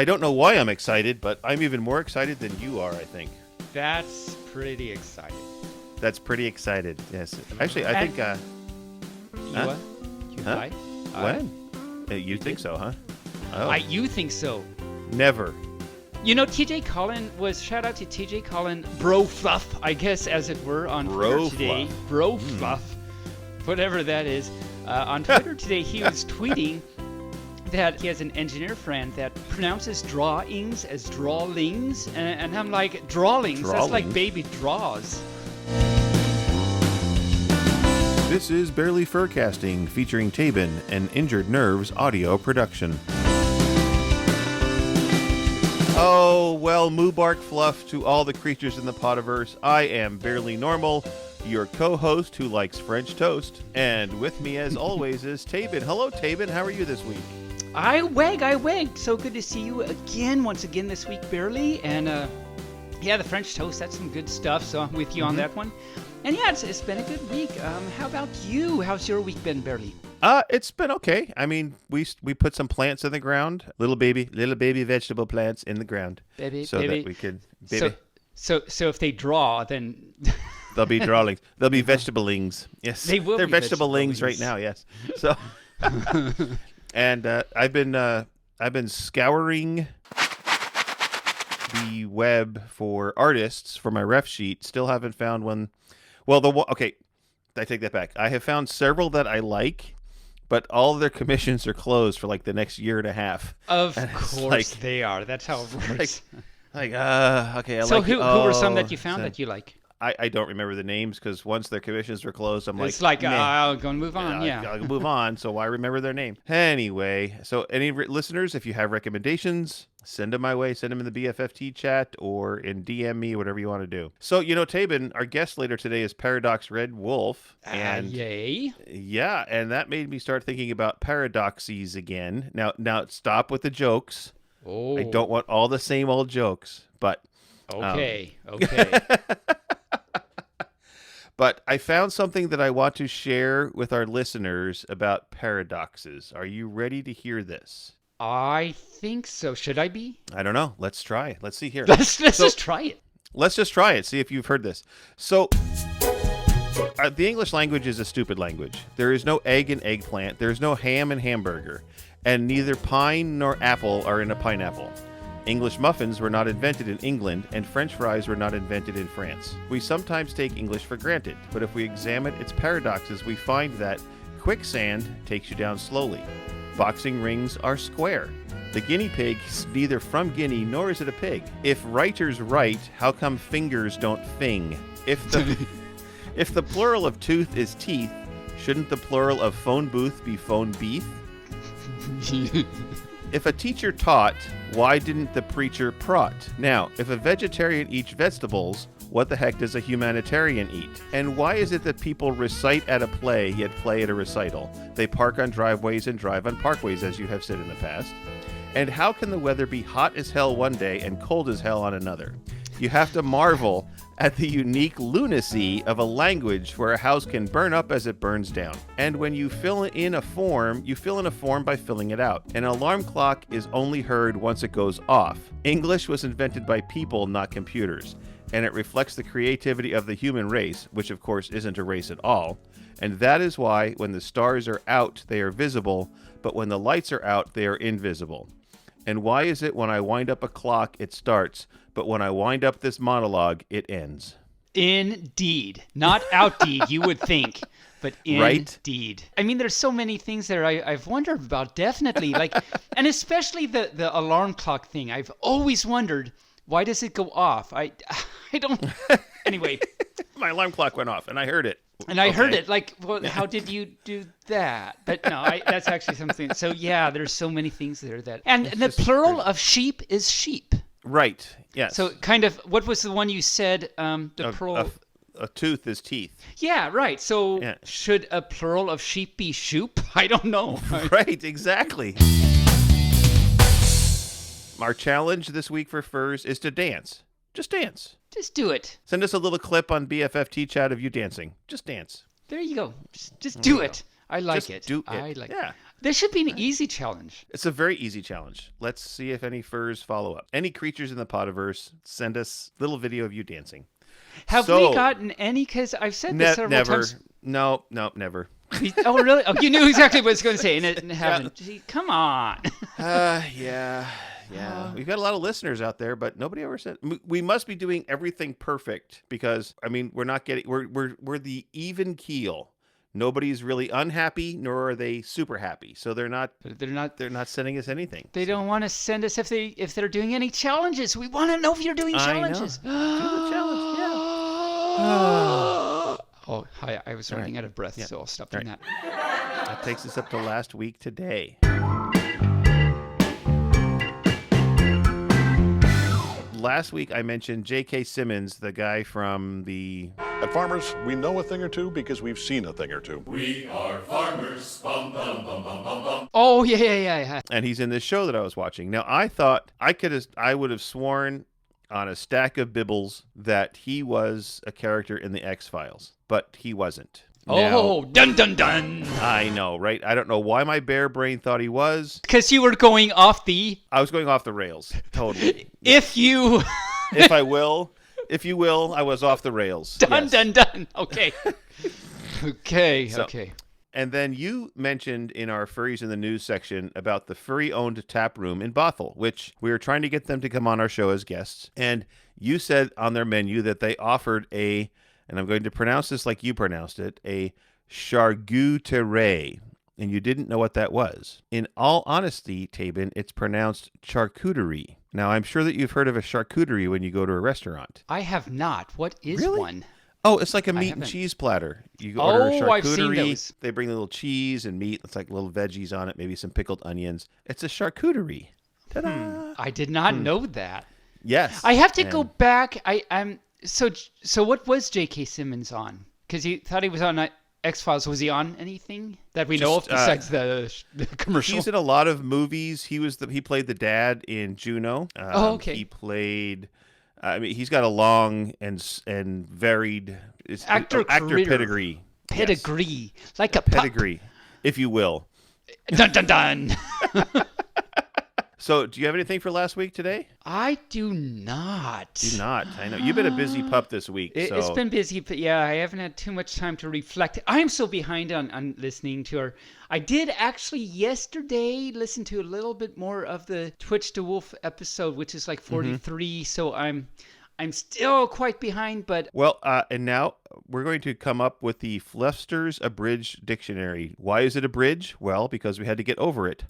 I don't know why I'm excited, but I'm even more excited than you are, I think. That's pretty exciting. That's pretty excited, yes. Actually, I think... You huh? what? You Huh? like? When? You think so, huh? Oh, You think so. never. You know, TJ Collin shout out to TJ Collin, Bro Fluff, I guess, as it were, on Bro Twitter today. Fluff. Bro Fluff, whatever that is. On Twitter today, he was tweeting that he has an engineer friend that pronounces drawings as drawlings, and I'm like, drawlings? That's like Drawlings? baby draws. This is Barely Furcasting, featuring Taebyn and Injured Nerves audio production. Oh, well, Mubark Fluff to all the creatures in the Potiverse. I am Barely Normal, your co-host who likes French toast. And with me, as always, is Taebyn. Hello, Taebyn. How are you this week? I wag. So good to see you once again this week, Barely. And yeah, the French toast, that's some good stuff. So I'm with you on that one. And yeah, it's been a good week. How about you? How's your week been, Barely? It's been okay. I mean, we put some plants in the ground, little baby vegetable plants in the ground, Baby. that we could. Baby, So if they draw, then they'll be drawlings. They'll be vegetableings. Yes, They will They're be vegetableings right vegetablings. now. Yes. So, and I've been scouring the web for artists for my ref sheet. Still haven't found one. Well, okay, I take that back. I have found several that I like, but all of their commissions are closed for like the next year and a half. of And it's course like- they are. That's how it works. Okay. So who were some oh, that you found so- that you like? I don't remember the names because once their commissions were closed, I'm It's like, meh. I'll go and move on. Yeah. I'll move on, so why remember their name? Anyway, so any listeners, if you have recommendations, send them my way. Send them in the BFFT chat or in DM me, whatever you want to do. So, Taebyn, our guest later today is Paradox Red Wolf. And Yay. yeah, and that made me start thinking about paradoxes again. Now stop with the jokes. Oh. I don't want all the same old jokes, but... Okay. But I found something that I want to share with our listeners about paradoxes. Are you ready to hear this? I think so. Should I be? I don't know. Let's try. Let's see here. Let's just try it. Let's just try it. See if you've heard this. So, the English language is a stupid language. There is no egg in eggplant. There is no ham in hamburger. And neither pine nor apple are in a pineapple. English muffins were not invented in England, and French fries were not invented in France. We sometimes take English for granted, but if we examine its paradoxes, we find that quicksand takes you down slowly. Boxing rings are square. The guinea pig is neither from Guinea nor is it a pig. If writers write, how come fingers don't fing? If the plural of tooth is teeth, shouldn't the plural of phone booth be phone beef? If a teacher taught, why didn't the preacher prot? Now, if a vegetarian eats vegetables, what the heck does a humanitarian eat? And why is it that people recite at a play yet play at a recital? They park on driveways and drive on parkways, as you have said in the past. And how can the weather be hot as hell one day and cold as hell on another? You have to marvel at the unique lunacy of a language where a house can burn up as it burns down. And when you fill in a form by filling it out. An alarm clock is only heard once it goes off. English was invented by people, not computers. And it reflects the creativity of the human race, which of course isn't a race at all. And that is why when the stars are out, they are visible, but when the lights are out, they are invisible. And why is it when I wind up a clock, it starts, but when I wind up this monologue, it ends? Indeed. Not outdeed, you would think, but Right? indeed. I mean, there's so many things there I've wondered about, definitely. And especially the alarm clock thing. I've always wondered, why does it go off? I don't... Anyway. My alarm clock went off, and I heard it. And I heard it, well, how did you do that? But no, that's actually something. So yeah, there's so many things there that... And the plural of sheep is sheep. Right, yes. So kind of, what was the one you said? The plural... A tooth is teeth. Yeah, right. So Yeah. should a plural of sheep be shoop? I don't know. Right, exactly. Our challenge this week for Furs is to dance. Just dance. Just do it. Send us a little clip on BFFT chat of you dancing. Just dance. There you go. Just do it. I like Just it. do it. I like Yeah. it. This should be an easy challenge. It's a very easy challenge. Let's see if any furs follow up. Any creatures in the Podiverse, send us a little video of you dancing. Have we gotten any? Because I've said this several times. No, never. Oh, really? Oh, you knew exactly what I was going to say, and it haven't. Gee, come on. Yeah. We've got a lot of listeners out there, but nobody ever said. We must be doing everything perfect because, I mean, we're not getting. We're the even keel. Nobody's really unhappy, nor are they super happy. So they're not sending us anything. They don't want to send us if they're doing any challenges. We want to know if you're doing challenges. Do the challenge, yeah. Oh, hi. I was running out of breath, so I'll stop doing that. That takes us up to last week today. Last week I mentioned J.K. Simmons, the guy from the... At Farmers, we know a thing or two because we've seen a thing or two. We are farmers. Bum, bum, bum, bum, bum, bum. Oh, yeah. And he's in this show that I was watching. Now, I thought I would have sworn on a stack of bibbles that he was a character in the X-Files, but he wasn't. Oh, dun, dun, dun. I know, right? I don't know why my bear brain thought he was. Because you were going off the... I was going off the rails, totally. If you will, I was off the rails. Dun. Okay. Okay. And then you mentioned in our Furries in the News section about the furry-owned tap room in Bothell, which we were trying to get them to come on our show as guests. And you said on their menu that they offered and I'm going to pronounce this like you pronounced it, a charcuterie. And you didn't know what that was. In all honesty, Taebyn, it's pronounced charcuterie. Now, I'm sure that you've heard of a charcuterie when you go to a restaurant. I have not. What is really? One? Oh, it's like a meat and cheese platter. You order a charcuterie. I've seen those. They bring a little cheese and meat. It's like little veggies on it, maybe some pickled onions. It's a charcuterie. Ta-da! I did not know that. Yes. I have to go back. So what was J.K. Simmons on? Because he thought he was on X-Files. Was he on anything that we know of besides the commercial? He's in a lot of movies. He played the dad in Juno. Okay. He played... he's got a long and varied actor pedigree. Pedigree. Yes. Like a pedigree, if you will. Dun, dun, dun. So, do you have anything for last week today? I do not. I know. You've been a busy pup this week. It's been busy, but yeah, I haven't had too much time to reflect. I am so behind on listening to her. I did actually yesterday listen to a little bit more of the Twitch to Wolf episode, which is like 43, so I'm still quite behind, but... Well, and now we're going to come up with the Fluster's Abridged Dictionary. Why is it abridged? Well, because we had to get over it.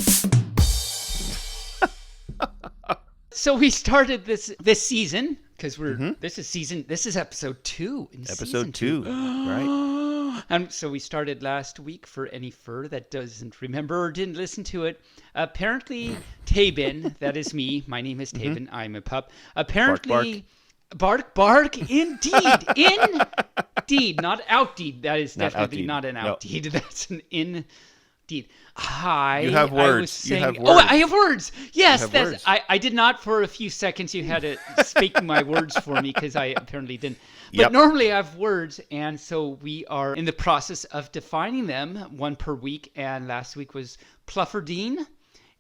So we started this season because this is episode 2 in episode 2, right? And so we started last week. For any fur that doesn't remember or didn't listen to it, apparently Taebyn, that is me. My name is Taebyn. I'm a pup. Apparently, bark. Indeed, not outdeed. That is definitely not an outdeed. No. That's an indeed. Hi. You have words. Oh, I have words. Yes, words. I did not for a few seconds. You had to speak my words for me because I apparently didn't. But normally I have words, and so we are in the process of defining them, one per week. And last week was Plufferdine.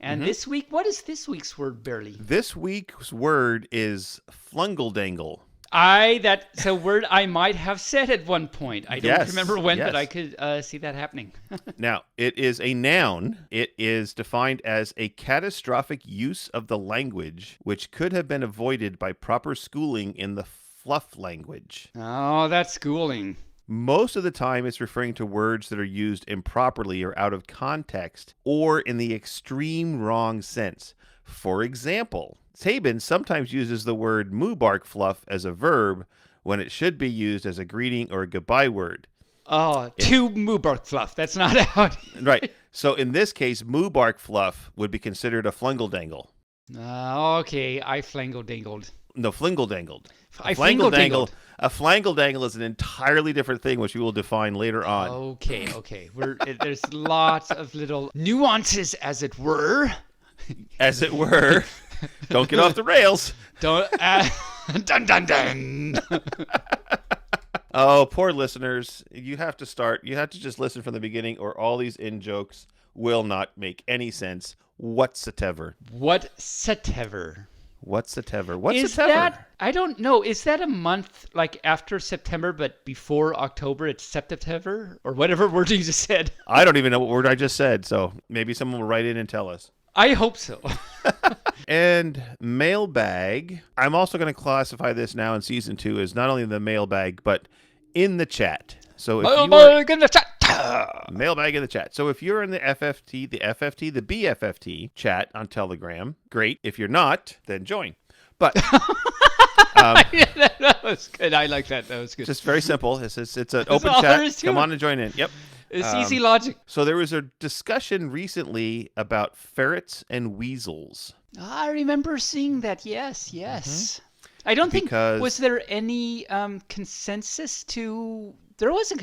And this week, what is this week's word, Barely? This week's word is flungledangle. That's a word I might have said at one point. I don't remember when, but I could see that happening. Now, it is a noun. It is defined as a catastrophic use of the language which could have been avoided by proper schooling in the fluff language. Oh, that's schooling. Most of the time, it's referring to words that are used improperly or out of context or in the extreme wrong sense. For example, Taebyn sometimes uses the word moo bark fluff as a verb when it should be used as a greeting or a goodbye word. Oh, to moo bark fluff. That's not out. Right. So in this case, moo bark fluff would be considered a flungledangle. Okay, I flangle-dangled. No, flingle-dangled. I flingle-dangled. A flangle-dangle is an entirely different thing, which we will define later on. Okay. There's lots of little nuances, as it were. As it were. Don't get off the rails. Don't. Dun, dun, dun. Oh, poor listeners. You have to just listen from the beginning, or all these in-jokes will not make any sense whatsoever. Whatsoever. Whatsoever. Is that, I don't know, is that a month like after September but before October? It's September or whatever word you just said. I don't even know what word I just said, so maybe someone will write in and tell us. I hope so. And mailbag. I'm also going to classify this now in season 2 as not only the mailbag, but in the chat. So if Mailbag in the chat. Mailbag in the chat. So if you're in the FFT, the BFFT chat on Telegram, great. If you're not, then join. But Yeah, that was good. I like that. That was good. just very simple. It's an open all there chat. is to Come it. on and join in. Yep. It's easy logic. So there was a discussion recently about ferrets and weasels. I remember seeing that. Yes, yes. I don't think, was there any consensus to... There was a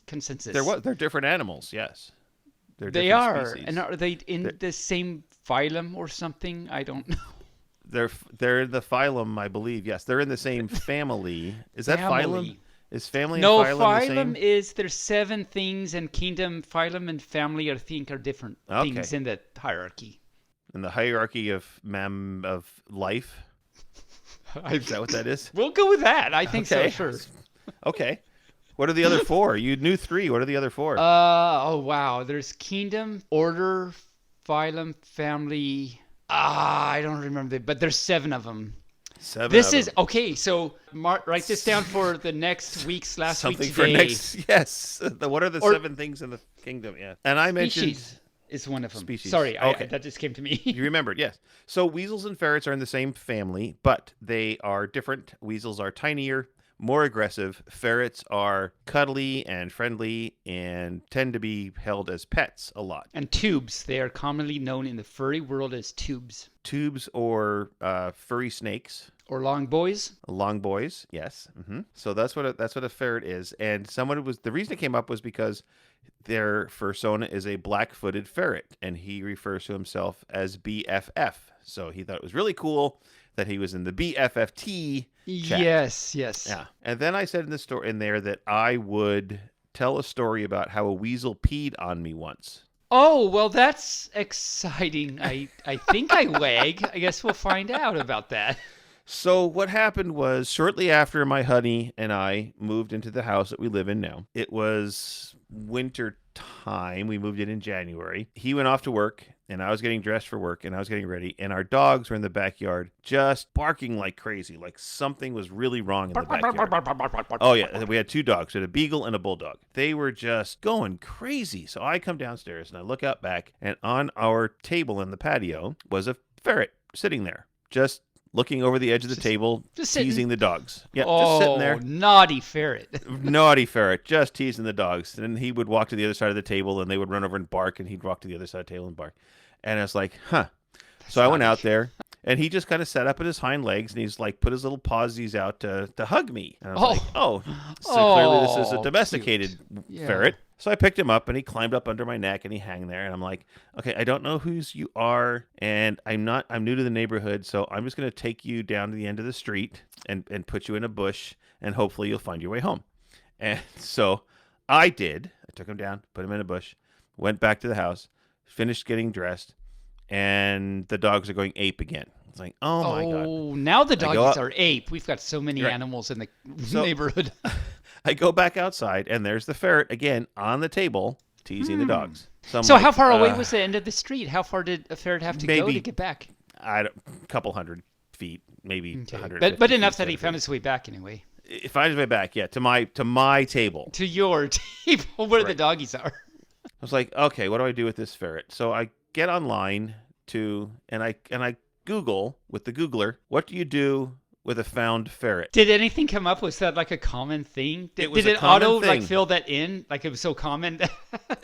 consensus. They're different animals, yes. They're They different are. species. And are they in the same phylum or something? I don't know. They're the phylum, I believe. Yes, they're in the same family. Is that phylum? Is family and No, phylum the phylum same? is there's 7 things, and kingdom, phylum, and family, I think, are different things in the hierarchy. In the hierarchy of life? Is that what that is? We'll go with that. I think so, sure. Okay. What are the other 4? You knew 3. What are the other 4? Oh, wow. There's kingdom, order, phylum, family. I don't remember, but there's 7 of them. 7 This of is them. okay. So write this down for the next week's last Something week for today. next. Yes. What are the 7 things in the kingdom? Yeah. And I mentioned Species is one of them. Species. Sorry, Okay. that just came to me. You remembered, yes. So weasels and ferrets are in the same family, but they are different. Weasels are tinier, more aggressive. Ferrets are cuddly and friendly and tend to be held as pets a lot. And tubes. They are commonly known in the furry world as tubes. Tubes or furry snakes. Or long boys. Long boys, yes. So that's what a ferret is. And the reason it came up was because their fursona is a black-footed ferret, and he refers to himself as BFF. So he thought it was really cool that he was in the BFFT chat. Yes. Yeah. And then I said in the story in there that I would tell a story about how a weasel peed on me once. Oh, well, that's exciting. I think I wag. I guess we'll find out about that. So what happened was shortly after my honey and I moved into the house that we live in now, it was winter time. We moved in January. He went off to work and I was getting dressed for work and I was getting ready. And our dogs were in the backyard just barking like crazy, like something was really wrong in the backyard. Oh, yeah. We had 2 dogs. We had a beagle and a bulldog. They were just going crazy. So I come downstairs and I look out back, and on our table in the patio was a ferret sitting there, just looking over the edge of the table, just sitting. teasing the dogs. Yeah, Oh, just sitting there. naughty ferret. Naughty ferret, just teasing the dogs. And then he would walk to the other side of the table, and they would run over and bark, and he'd walk to the other side of the table and bark. And I was like, huh. So I went out there, and he just kind of sat up at his hind legs, and he's like put his little pawsies out to hug me. And I was like, oh, so clearly this is a domesticated ferret. So I picked him up, and he climbed up under my neck, and he hung there. And I'm like, okay, I don't know whose you are, and I'm new to the neighborhood, so I'm just going to take you down to the end of the street and put you in a bush, and hopefully you'll find your way home. And so I did. I took him down, put him in a bush, went back to the house, finished getting dressed, and the dogs are going ape again. It's like, oh my God. Oh, now the doggies are ape. We've got so many animals in the neighborhood. I go back outside, and there's the ferret again on the table teasing the dogs. So how far away was the end of the street? How far did a ferret have to go to get back? A couple hundred feet, maybe 100. But enough that he found his way back anyway. He found his way back, yeah, to my table. To your table where the doggies are. I was like, okay, what do I do with this ferret? So I get online and I Google with the Googler, what do you do with a found ferret? Did anything come up? Was that like a common thing? Did it auto like fill that in? Like it was so common?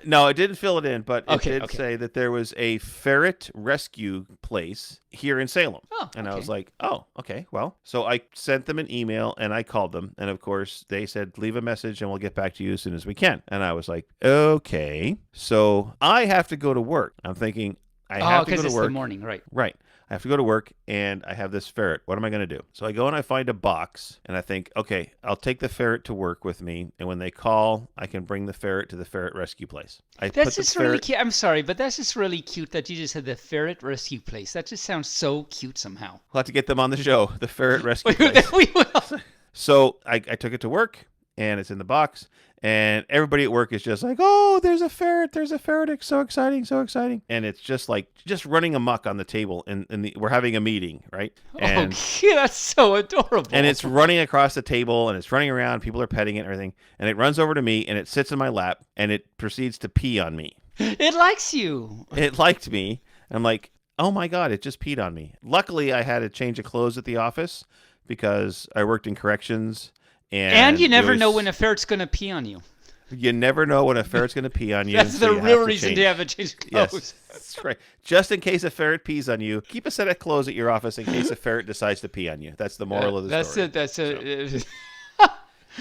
No, it didn't fill it in, but it did say that there was a ferret rescue place here in Salem. Oh, and I was like, oh, okay, well. So I sent them an email and I called them. And of course, they said, leave a message and we'll get back to you as soon as we can. And I was like, okay. So I have to go to work. I'm thinking, I have to go to work. Because it's the morning, right? Right. I have to go to work, and I have this ferret. What am I going to do? So I go and I find a box, and I think, okay, I'll take the ferret to work with me, and when they call, I can bring the ferret to the ferret rescue place. That's just really cute. I'm sorry, but that's just really cute that you just said the ferret rescue place. That just sounds so cute somehow. We'll have to get them on the show, the ferret rescue place. We will. So I took it to work, and it's in the box, and everybody at work is just like, oh, there's a ferret, it's so exciting, so exciting. And it's just like, just running amok on the table, and we're having a meeting, right? And, okay, that's so adorable. And it's running across the table, and it's running around, people are petting it and everything, and it runs over to me, and it sits in my lap, and it proceeds to pee on me. It likes you. It liked me. I'm like, oh my God, it just peed on me. Luckily, I had a change of clothes at the office because I worked in corrections. And you never know when a ferret's going to pee on you. You never know when a ferret's going to pee on you. That's the real reason to have a change of clothes. Yes, that's right. Just in case a ferret pees on you, keep a set of clothes at your office in case a ferret decides to pee on you. That's the moral of the story.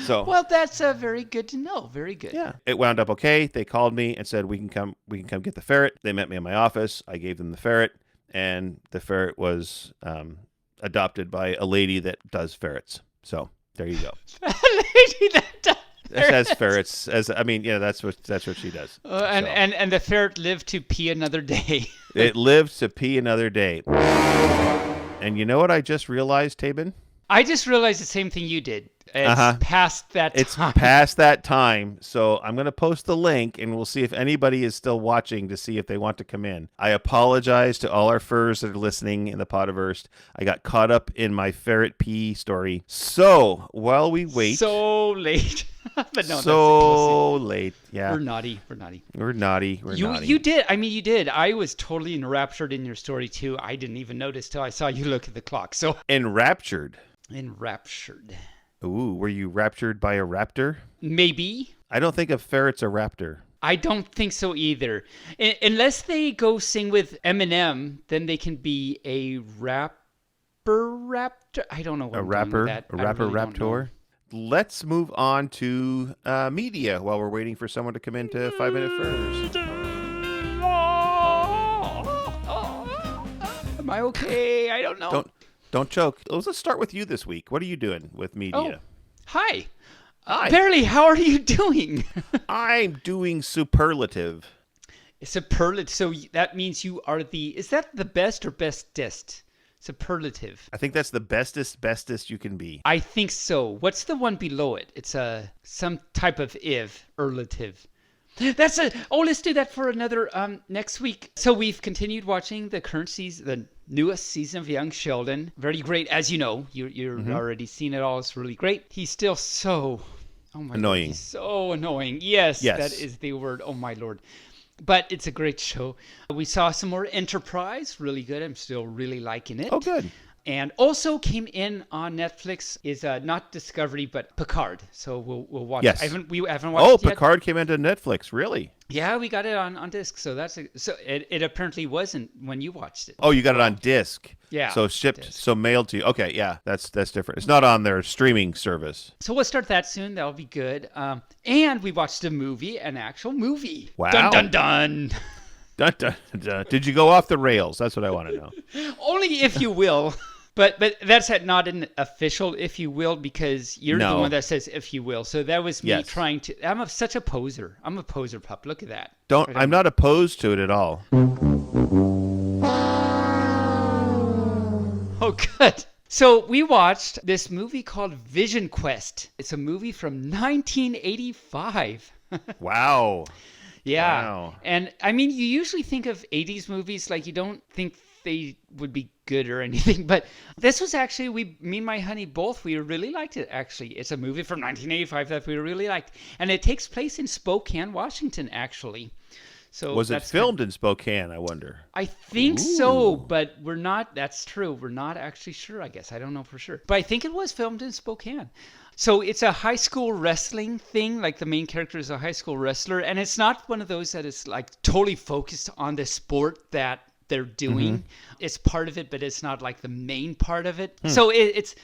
Well, that's very good to know. Very good. Yeah. It wound up okay. They called me and said, we can come get the ferret. They met me in my office. I gave them the ferret, and the ferret was adopted by a lady that does ferrets. So there you go. A lady that does As ferrets, that's what she does. And the ferret lived to pee another day. It lived to pee another day. And you know what I just realized, Taebyn? I just realized the same thing you did. It's past that time. It's past that time. So I'm going to post the link, and we'll see if anybody is still watching to see if they want to come in. I apologize to all our furs that are listening in the Podiverse. I got caught up in my ferret pee story. So while we wait. So late. But no, so late. Yeah. We're naughty. You did. I mean, you did. I was totally enraptured in your story, too. I didn't even notice till I saw you look at the clock. So Enraptured. Ooh, were you raptured by a raptor? Maybe. I don't think a ferret's a raptor. I don't think so either. Unless they go sing with Eminem, then they can be a rapper raptor. I don't know what I'm doing with that. A rapper raptor. Let's move on to media while we're waiting for someone to come into 5 Minute Furs. Am I okay? I don't know. Don't choke. Let's start with you this week. What are you doing with media? Oh, hi. Hi. Barely, how are you doing? I'm doing superlative. Superlative. So that means you are is that the best or bestest? Superlative. I think that's the bestest you can be. I think so. What's the one below it? It's some type of relative. Let's do that for another next week. So we've continued watching the current season, the newest season of Young Sheldon. Very great, as you know. You're already seen it all. It's really great. He's still so annoying. God, he's so annoying. Yes, that is the word. Oh my Lord. But it's a great show. We saw some more Enterprise. Really good. I'm still really liking it. Oh, good. And also came in on Netflix is not Discovery, but Picard. So we'll watch it. We haven't watched it yet. Picard came into Netflix, really? Yeah, we got it on disc. So it apparently wasn't when you watched it. Oh, you got it on disc. Yeah. So shipped, so mailed to you. Okay, yeah, that's different. It's not on their streaming service. So we'll start that soon. That'll be good. And we watched an actual movie. Wow. Dun, dun, dun. Dun, dun, dun. Did you go off the rails? That's what I want to know. Only if you will. But that's not an official, if you will, because you're the one that says if you will. So that was me trying to. I'm such a poser. I'm a poser pup. Look at that. I'm not opposed to it at all. Oh, good. So we watched this movie called Vision Quest. It's a movie from 1985. Wow. Yeah. Wow. And I mean, you usually think of 80s movies like you don't think they would be good or anything, but this was actually, me and my honey both, we really liked it actually. It's a movie from 1985 that we really liked, and it takes place in Spokane, Washington actually. So was it filmed in Spokane, I wonder? I think so, but we're not, that's true. We're not actually sure, I guess. I don't know for sure. But I think it was filmed in Spokane. So it's a high school wrestling thing, like the main character is a high school wrestler, and it's not one of those that is like totally focused on the sport that they're doing. It's part of it, but it's not like the main part of it. So it's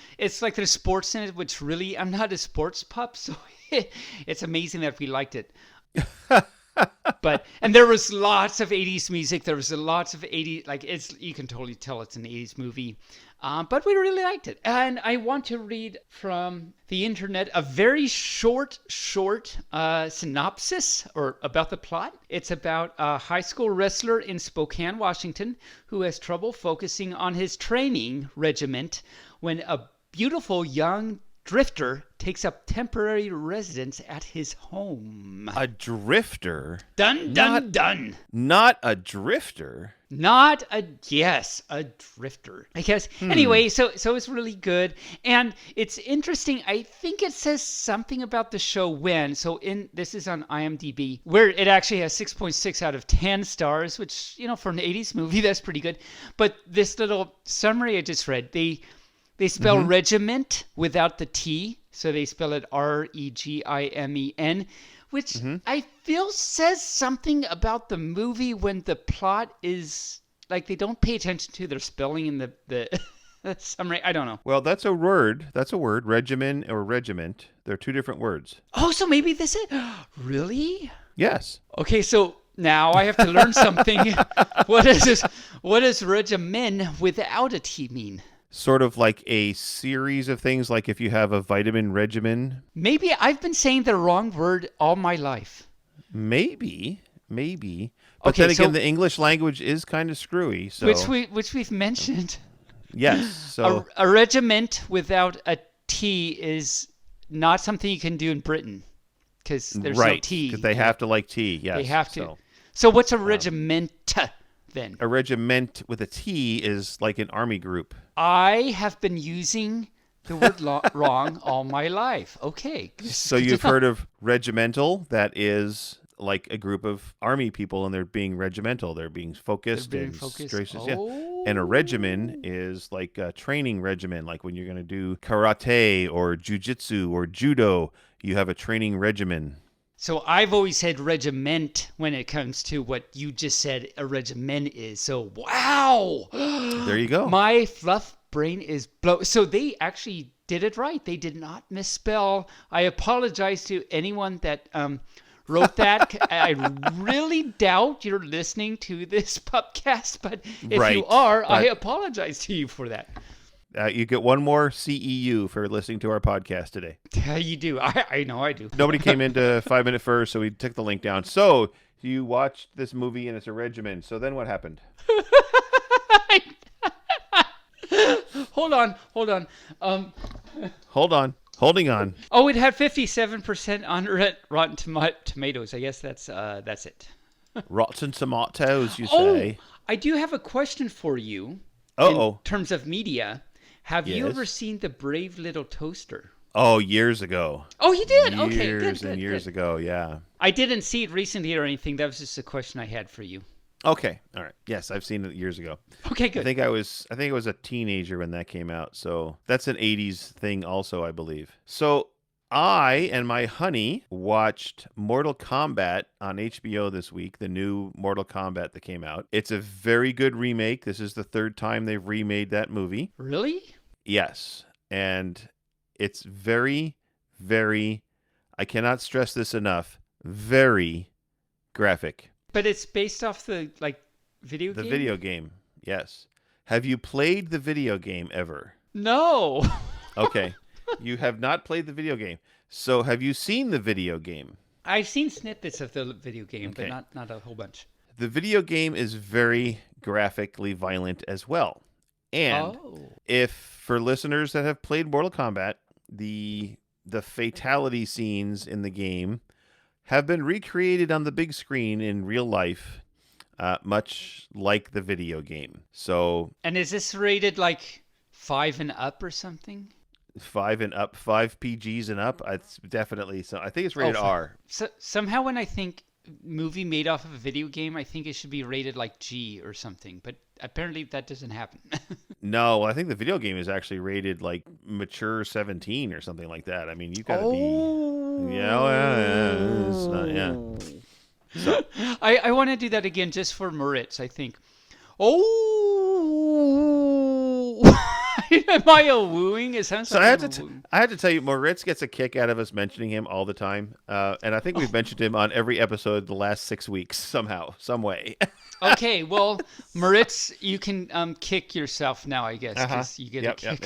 like there's sports in it, which really, I'm not a sports pup, so it's amazing that we liked it. And there was lots of 80s music. There was lots of 80s, like you can totally tell it's an 80s movie. But we really liked it. And I want to read from the internet a very short synopsis or about the plot. It's about a high school wrestler in Spokane, Washington, who has trouble focusing on his training regiment when a beautiful young drifter takes up temporary residence at his home. A drifter? Dun, dun, dun. Not a drifter? A drifter. I guess. Anyway, so it's really good. And it's interesting. I think it says something about the show when. So this is on IMDb, where it actually has 6.6 out of 10 stars, which, for an 80s movie, that's pretty good. But this little summary I just read, they spell regiment without the T, so they spell it REGIMEN, which I feel says something about the movie when the plot is like they don't pay attention to their spelling in the summary. I don't know. Well, that's a word. Regimen or regiment. They're two different words. Oh, so maybe this is really? Yes. Okay, so now I have to learn something. What is this? What does regimen without a T mean? Sort of like a series of things, like if you have a vitamin regimen. Maybe I've been saying the wrong word all my life. Maybe. But then again, the English language is kind of screwy. So which we've mentioned. Yes. So a regiment without a T is not something you can do in Britain because there's no T. Because they have to like T. Yes. They have to. So what's a regiment then? A regiment with a T is like an army group. I have been using the word wrong all my life. Okay. So you've heard of regimental? That is like a group of army people, and they're being regimental. They're being focused and gracious. Oh. Yeah. And a regimen is like a training regimen, like when you're going to do karate or jujitsu or judo. You have a training regimen. So I've always said regiment when it comes to what you just said a regiment is. So, wow. There you go. My fluff brain is blown. So they actually did it right. They did not misspell. I apologize to anyone that wrote that. I really doubt you're listening to this podcast, but if you are, I apologize to you for that. You get one more CEU for listening to our podcast today. Yeah, you do. I know I do. Nobody came into 5 Minute First, so we took the link down. So you watched this movie and it's a regimen. So then what happened? Hold on. Holding on. Oh, it had 57% on Rotten Tomatoes. I guess that's it. Rotten tomatoes, you say? I do have a question for you. In terms of media, have you ever seen The Brave Little Toaster? Oh, years ago. Oh, you did? Years ago, yeah. I didn't see it recently or anything. That was just a question I had for you. Okay, all right. Yes, I've seen it years ago. Okay, good. I think I was a teenager when that came out. So that's an 80s thing also, I believe. So I and my honey watched Mortal Kombat on HBO this week, the new Mortal Kombat that came out. It's a very good remake. This is the third time they've remade that movie. Really? Yes. And it's very, very, I cannot stress this enough, very graphic. But it's based off the video game? The video game, yes. Have you played the video game ever? No. Okay. You have not played the video game. So have you seen the video game? I've seen snippets of the video game, but not a whole bunch. The video game is very graphically violent as well. And if for listeners that have played Mortal Kombat, the fatality scenes in the game have been recreated on the big screen in real life, much like the video game. So, and is this rated 5 and up or something? 5 and up, 5 PGs and up. It's definitely so. I think it's rated R. So somehow when I think movie made off of a video game, I think it should be rated G or something. But apparently that doesn't happen. No, I think the video game is actually rated mature 17 or something like that. I mean, you got to be. Yeah. So. I want to do that again just for Moritz, I think. Am I a wooing? It sounds So like I'm a wooing. I had to tell you, Moritz gets a kick out of us mentioning him all the time, and I think we've mentioned him on every episode the last 6 weeks somehow, some way. Okay, well, Moritz, you can kick yourself now, I guess, because you get a kick.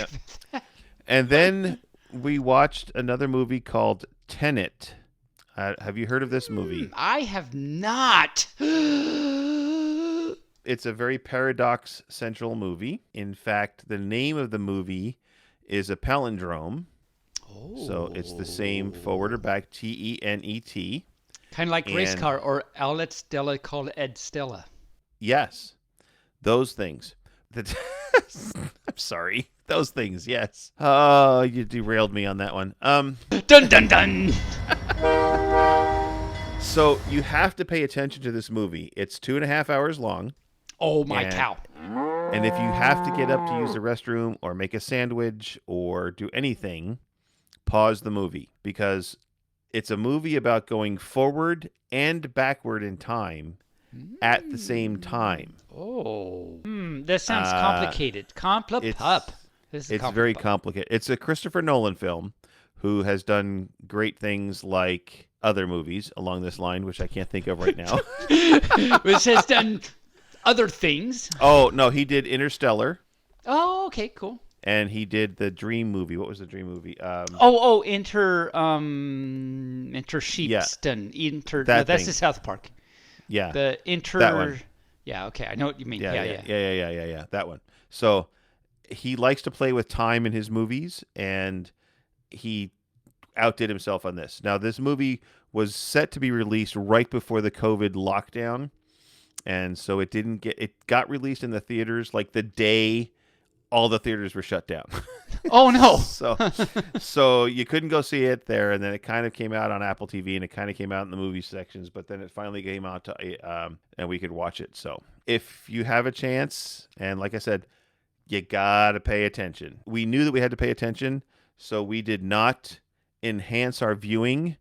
Yep. And then we watched another movie called Tenet. Have you heard of this movie? I have not. It's a very paradox central movie. In fact, the name of the movie is a palindrome. Oh. So it's the same forward or back, Tenet. Kind of like race car or Outlet Stella called Ed Stella. Yes, those things. I'm sorry. Those things, yes. Oh, you derailed me on that one. Dun, dun, dun. So you have to pay attention to this movie. It's 2.5 hours long. Oh, my cow. And if you have to get up to use the restroom or make a sandwich or do anything, pause the movie, because it's a movie about going forward and backward in time at the same time. Oh. That sounds complicated. It's very complicated. It's a Christopher Nolan film who has done great things like other movies along this line, which I can't think of right now. Which has done other things. Oh, no, he did Interstellar. Oh, okay, cool. And he did the Dream movie. What was the Dream movie? Inter Sheepston. Yeah. That's the South Park. Yeah. The Inter. That one. Yeah, okay, I know what you mean. Yeah. That one. So he likes to play with time in his movies, and he outdid himself on this. Now, this movie was set to be released right before the COVID lockdown, and so it got released in the theaters like the day all the theaters were shut down. Oh no. So you couldn't go see it there, and then it kind of came out on Apple TV, and it kind of came out in the movie sections, but then it finally came out to and we could watch it. So if you have a chance, and like I said, you gotta pay attention. We knew that we had to pay attention, so we did not enhance our viewing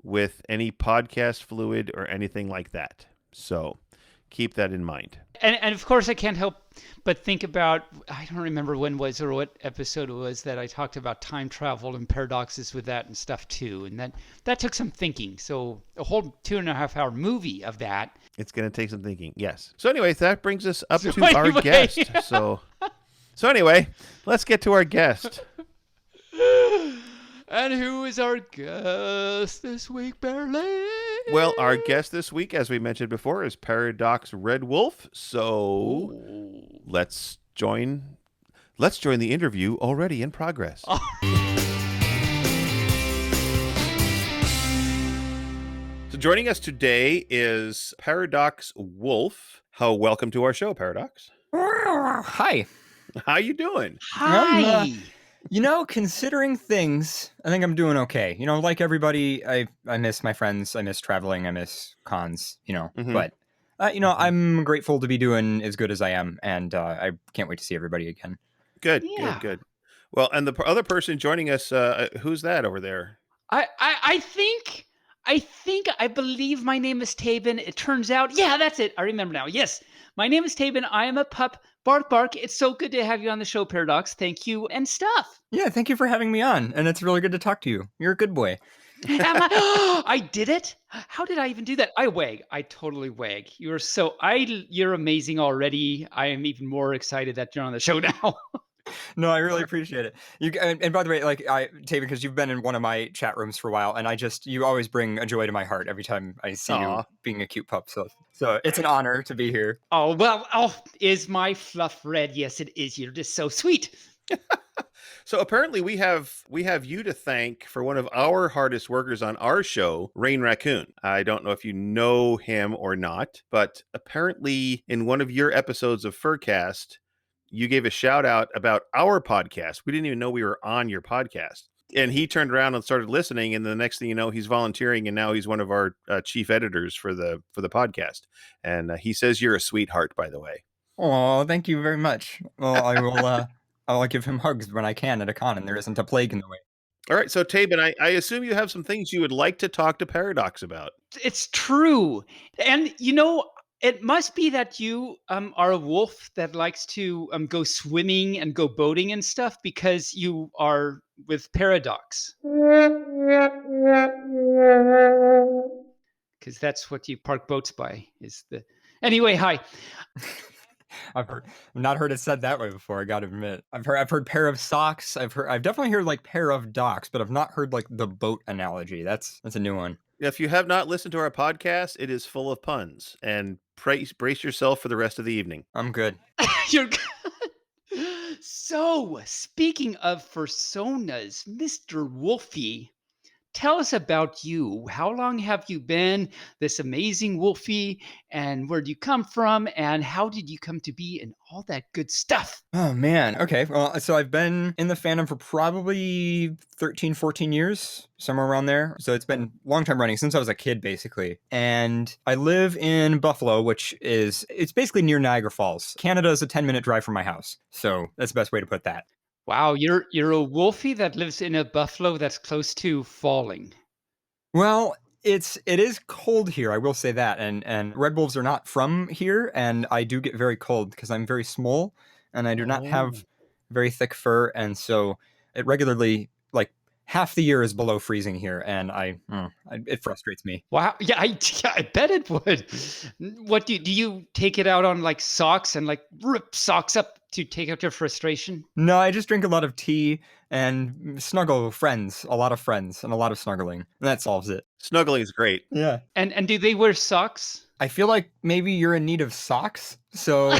with any podcast fluid or anything like that. So keep that in mind. And of course, I can't help but think about, I don't remember when was or what episode it was that I talked about time travel and paradoxes with that and stuff too. And that took some thinking. So a whole 2.5 hour movie of that. It's going to take some thinking. Yes. So anyway, that brings us up to our guest. So anyway, let's get to our guest. And who is our guest this week, Barely? Well, our guest this week, as we mentioned before, is Paradox Red Wolf. So let's join the interview already in progress. Oh. So joining us today is Paradox Wolf. Welcome to our show, Paradox. Hi. How you doing? Hi. Considering things, I think I'm doing okay. Like everybody, I miss my friends, I miss traveling, I miss cons, but, I'm grateful to be doing as good as I am, and I can't wait to see everybody again. Good. Well, and the other person joining us, who's that over there? I believe my name is Taebyn. It turns out, yeah, that's it. I remember now. Yes, my name is Taebyn. I am a pup. Bark, bark. It's so good to have you on the show, Paradox. Thank you and stuff. Yeah, thank you for having me on. And it's really good to talk to you. You're a good boy. I did it? How did I even do that? I wag. I totally wag. You're amazing already. I am even more excited that you're on the show now. No, I really appreciate it. And by the way, Taebyn, because you've been in one of my chat rooms for a while, and you always bring a joy to my heart every time I see you being a cute pup. So it's an honor to be here. Oh, well, is my fluff red? Yes, it is. You're just so sweet. So apparently we have you to thank for one of our hardest workers on our show, Rain Raccoon. I don't know if you know him or not, but apparently in one of your episodes of Furcast, you gave a shout out about our podcast. We didn't even know we were on your podcast. And he turned around and started listening. And the next thing you know, he's volunteering. And now he's one of our chief editors for the podcast. And he says you're a sweetheart, by the way. Oh, thank you very much. Well, I will I'll give him hugs when I can at a con and there isn't a plague in the way. All right. So, Taebyn, I assume you have some things you would like to talk to Paradox about. It's true. And, It must be that you are a wolf that likes to go swimming and go boating and stuff because you are with Paradox. Because that's what you park boats by. Is the anyway? Hi. I've not heard it said that way before. I got to admit, I've heard pair of socks. I've definitely heard like pair of docks, but I've not heard like the boat analogy. That's a new one. If you have not listened to our podcast, it is full of puns, and brace yourself for the rest of the evening. I'm good. You're so speaking of personas, Mr. Wolfie. Tell us about you. How long have you been this amazing Wolfie? And where do you come from? And how did you come to be and all that good stuff? Oh, man. Okay. Well, so I've been in the fandom for probably 13, 14 years, somewhere around there. So it's been a long time running, since I was a kid, basically. And I live in Buffalo, it's basically near Niagara Falls. Canada is a 10-minute drive from my house. So that's the best way to put that. Wow, you're a Wolfie that lives in a buffalo that's close to falling. Well, it is cold here, I will say that, and red wolves are not from here, and I do get very cold because I'm very small, and I do not have very thick fur, and so it regularly, like, half the year is below freezing here, and it frustrates me. Wow, yeah, I bet it would. What do you take it out on, like socks and like rip socks up to take out your frustration? No, I just drink a lot of tea and snuggle friends, a lot of friends, and a lot of snuggling, and that solves it. Snuggling is great. Yeah. And do they wear socks? I feel like maybe you're in need of socks, so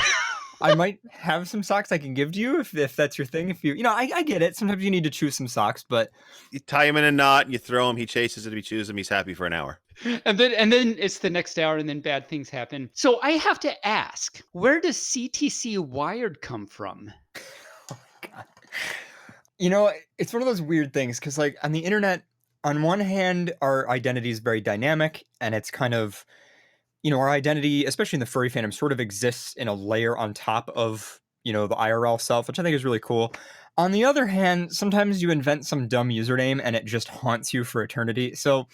I might have some socks I can give to you if that's your thing. If I get it. Sometimes you need to choose some socks, but You tie him in a knot, and you throw him. He chases it. If he chews him, he's happy for an hour. And then it's the next hour, and then bad things happen. So I have to ask, where does CTC Wired come from? It's one of those weird things because, like, on the internet, on one hand, our identity is very dynamic, and it's kind of, our identity, especially in the furry fandom, sort of exists in a layer on top of, the IRL self, which I think is really cool. On the other hand, sometimes you invent some dumb username and it just haunts you for eternity. So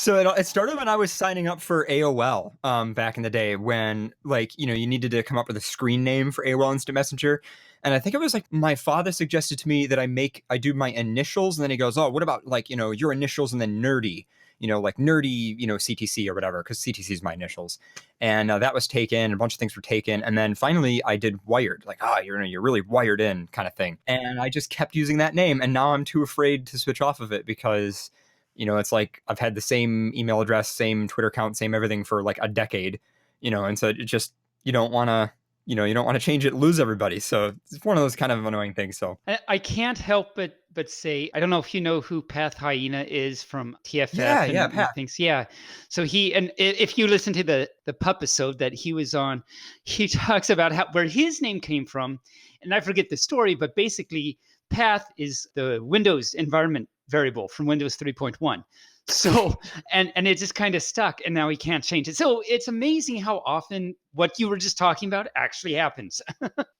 it started when I was signing up for AOL back in the day when, like, you needed to come up with a screen name for AOL Instant Messenger. And I think it was like my father suggested to me that I do my initials. And then he goes, oh, what about like, your initials and then nerdy, like nerdy, CTC or whatever, because CTC is my initials. And that was taken. A bunch of things were taken. And then finally I did wired, like, you're really wired in kind of thing. And I just kept using that name. And now I'm too afraid to switch off of it because it's like I've had the same email address, same Twitter account, same everything for like a decade, and so it just, you don't want to change it, lose everybody. So it's one of those kind of annoying things. So I can't help but say, I don't know if you know who Path Hyena is from TFF. Yeah, Path. Things. Yeah. So if you listen to the pupisode that he was on, he talks about where his name came from. And I forget the story, but basically Path is the Windows environment variable from Windows 3.1. So, and it just kind of stuck, and now he can't change it. So it's amazing how often what you were just talking about actually happens.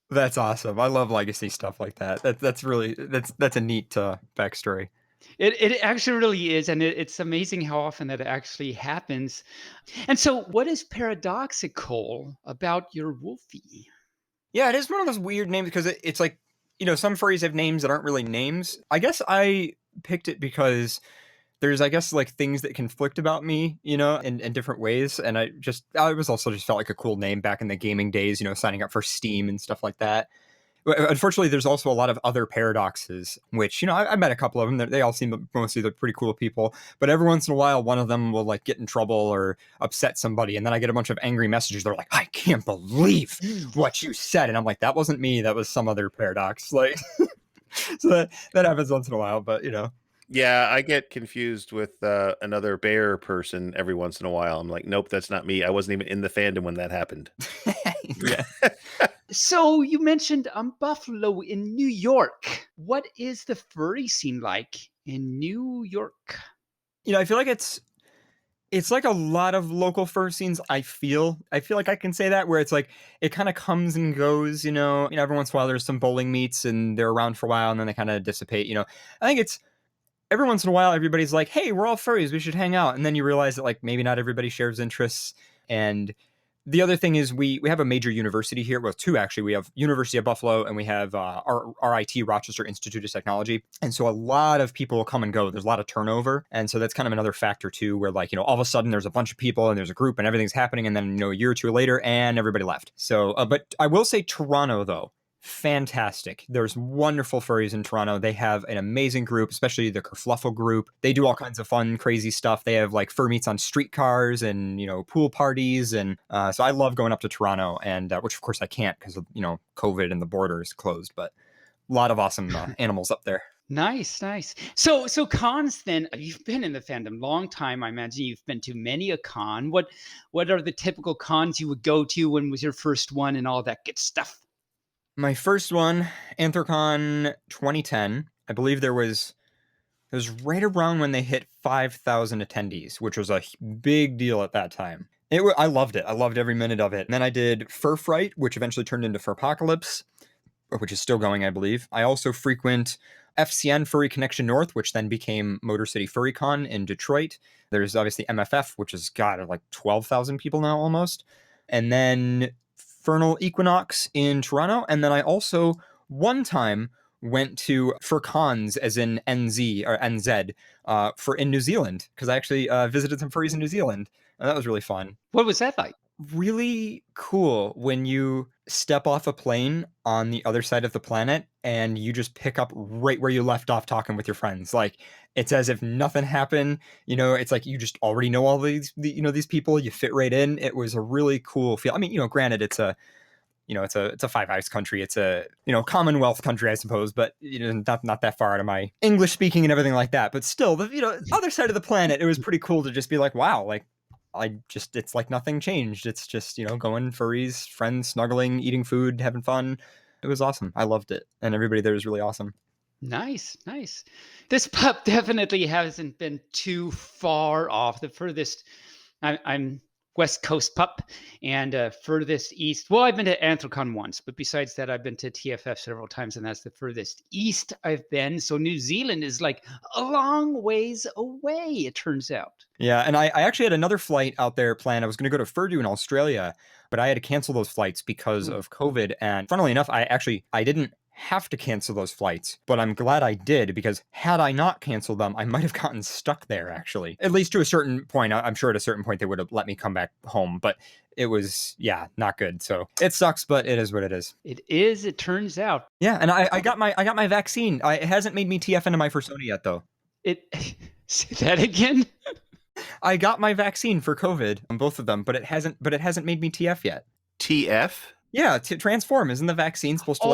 That's awesome. I love legacy stuff like that. That's a neat backstory. It actually really is, and it's amazing how often that actually happens. And so, what is paradoxical about your Wolfie? Yeah, it is one of those weird names because it's like, some furries have names that aren't really names. I guess I picked it because there's, I guess, like things that conflict about me, in different ways. And I was also just felt like a cool name back in the gaming days, signing up for Steam and stuff like that. Unfortunately, there's also a lot of other paradoxes, which, I met a couple of them. They all seem mostly they're pretty cool people. But every once in a while, one of them will like get in trouble or upset somebody. And then I get a bunch of angry messages. They're like, I can't believe what you said. And I'm like, that wasn't me. That was some other paradox. Like, so that happens once in a while. But, Yeah, I get confused with another bear person every once in a while. I'm like, nope, that's not me. I wasn't even in the fandom when that happened. Yeah. So you mentioned Buffalo in New York. What is the furry scene like in New York? I feel like it's like a lot of local fur scenes. I feel like I can say that, where it's like it kind of comes and goes. Every once in a while there's some bowling meets and they're around for a while and then they kind of dissipate. I think it's every once in a while everybody's like, hey, we're all furries, we should hang out, and then you realize that like maybe not everybody shares interests, and the other thing is we have a major university here. Well, two actually. We have University of Buffalo and we have RIT, Rochester Institute of Technology. And so a lot of people come and go. There's a lot of turnover. And so that's kind of another factor too, where like, all of a sudden there's a bunch of people and there's a group and everything's happening. And then, a year or two later and everybody left. So, but I will say Toronto though, fantastic. There's wonderful furries in Toronto. They have an amazing group, especially the Kerfluffle group. They do all kinds of fun, crazy stuff. They have like fur meets on streetcars and, pool parties. And so I love going up to Toronto, and which of course I can't because of, COVID and the border is closed, but a lot of awesome animals up there. Nice. So cons then, you've been in the fandom long time. I imagine you've been to many a con. What are the typical cons you would go to? When was your first one and all that good stuff? My first one, Anthrocon 2010. I believe it was right around when they hit 5,000 attendees, which was a big deal at that time. I loved it. I loved every minute of it. And then I did Fur Fright, which eventually turned into Furpocalypse, which is still going, I believe. I also frequent FCN Furry Connection North, which then became Motor City FurryCon in Detroit. There's obviously MFF, which has got like 12,000 people now almost. And then Infernal Equinox in Toronto. And then I also one time went to Furcons, as in NZ or NZ, in New Zealand, because I actually visited some furries in New Zealand. And that was really fun. What was that like? Really cool when you step off a plane on the other side of the planet and you just pick up right where you left off talking with your friends. Like, it's as if nothing happened. It's like you just already know all these people. You fit right in. It was a really cool feel. I mean, granted, it's a Five Eyes country. It's a Commonwealth country, I suppose, but not that far out of my English speaking and everything like that. But still, the other side of the planet, it was pretty cool to just be like, wow, like. It's like nothing changed. It's just, going furries, friends, snuggling, eating food, having fun. It was awesome. I loved it. And everybody there was really awesome. Nice. This pup definitely hasn't been too far off. The furthest, I'm West Coast pup, and furthest east. Well, I've been to Anthrocon once, but besides that, I've been to TFF several times, and that's the furthest east I've been. So New Zealand is like a long ways away, it turns out. Yeah, and I actually had another flight out there planned. I was going to go to Furdu in Australia, but I had to cancel those flights because of COVID. And funnily enough, I didn't have to cancel those flights, but I'm glad I did, because had I not canceled them, I might have gotten stuck there, actually. At least to a certain point. I'm sure at a certain point they would have let me come back home, but it was, not good. So it sucks, but it is what it is. It is, it turns out. Yeah, and I got my vaccine. It hasn't made me TF into my fursona yet, though. Say that again? I got my vaccine for COVID on both of them, but it hasn't made me TF yet. TF? Yeah, transform. Isn't the vaccine supposed to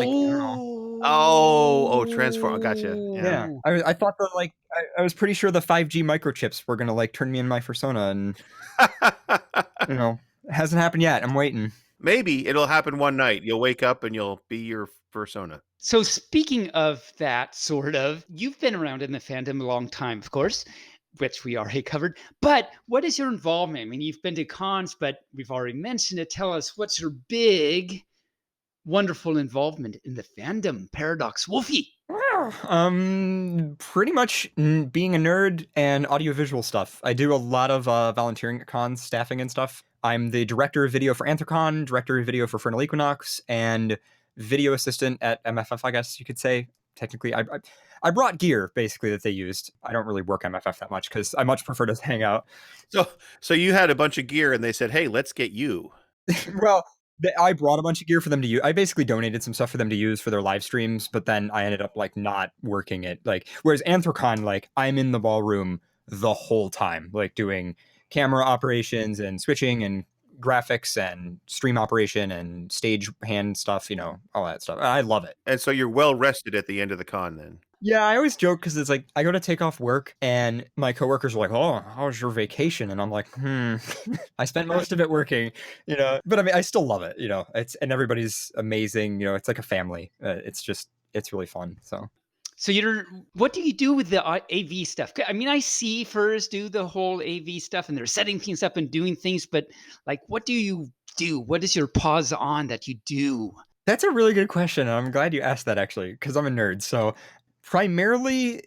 transform. Gotcha. Yeah. I thought that I was pretty sure the 5G microchips were gonna turn me in my fursona, and it hasn't happened yet. I'm waiting. Maybe it'll happen one night. You'll wake up and you'll be your fursona. So speaking of that, sort of, you've been around in the fandom a long time, of course, which we already covered. But what is your involvement? I mean, you've been to cons, but we've already mentioned it. Tell us, what's your big, wonderful involvement in the fandom? Paradox Wolfie. Pretty much being a nerd and audiovisual stuff. I do a lot of volunteering at cons, staffing and stuff. I'm the director of video for Anthrocon, director of video for Infernal Equinox, and video assistant at MFF, I guess you could say. Technically, I brought gear, basically, that they used. I don't really work MFF that much because I much prefer to hang out. So you had a bunch of gear and they said, hey, let's get you. Well, I brought a bunch of gear for them to use. I basically donated some stuff for them to use for their live streams, but then I ended up not working it. Whereas Anthrocon, I'm in the ballroom the whole time, doing camera operations and switching and graphics and stream operation and stage hand stuff, all that stuff. I love it. And so you're well rested at the end of the con then. Yeah, I always joke because it's I go to take off work and my coworkers are like, oh, how was your vacation? And I'm like, I spent most of it working, but I mean, I still love it, and everybody's amazing. It's like a family. It's really fun. So what do you do with the AV stuff? I mean, I see furs do the whole AV stuff and they're setting things up and doing things, but what do you do? What is your pause on that you do? That's a really good question. And I'm glad you asked that, actually, because I'm a nerd. So primarily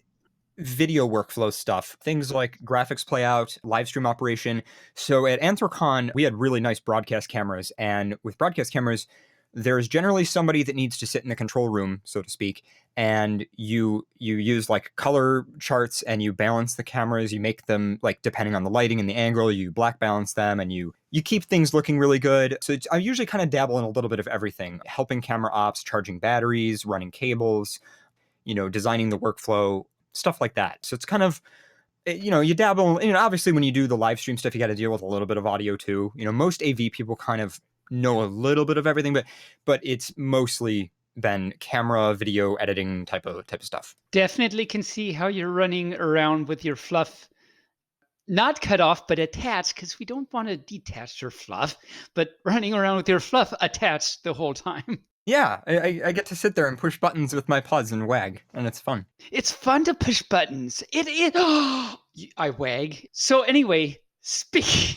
video workflow stuff, things like graphics playout, live stream operation. So at Anthrocon, we had really nice broadcast cameras. And with broadcast cameras, there's generally somebody that needs to sit in the control room, so to speak, and you use like color charts and you balance the cameras. You make them like depending on the lighting and the angle, you black balance them, and you keep things looking really good. So I usually kind of dabble in a little bit of everything, helping camera ops, charging batteries, running cables, designing the workflow, stuff like that. So it's kind of, you dabble, obviously when you do the live stream stuff, you got to deal with a little bit of audio too. Most AV people kind of know a little bit of everything, but it's mostly been camera, video editing type of stuff. Definitely can see how you're running around with your fluff not cut off, but attached, because we don't want to detach your fluff, but running around with your fluff attached the whole time. Yeah, I get to sit there and push buttons with my paws and wag, and it's fun. It's fun to push buttons. I wag. So anyway, speaking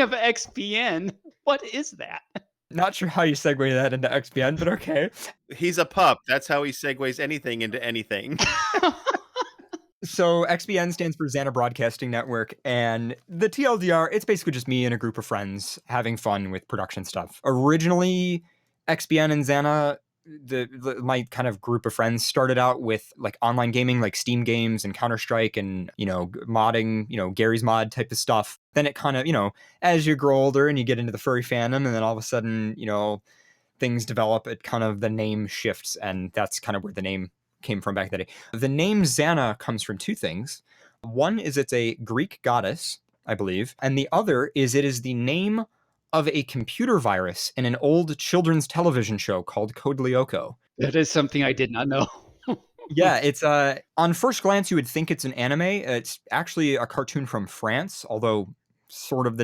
of XPN, what is that? Not sure how you segue that into XPN, but okay. He's a pup. That's how he segues anything into anything. So XBN stands for Xana Broadcasting Network, and the TLDR, it's basically just me and a group of friends having fun with production stuff. Originally, XBN and Xana, my kind of group of friends started out with like online gaming, like Steam games and Counter-Strike and, modding, Gary's Mod type of stuff. Then it kind of, as you grow older and you get into the furry fandom, and then all of a sudden, things develop, it kind of, the name shifts, and that's kind of where the name came from back in the day. The name Xana comes from two things. One is it's a Greek goddess, I believe, and the other is it is the name of a computer virus in an old children's television show called Code Lyoko. That is something I did not know. Yeah, it's on first glance you would think it's an anime. It's actually a cartoon from France, although sort of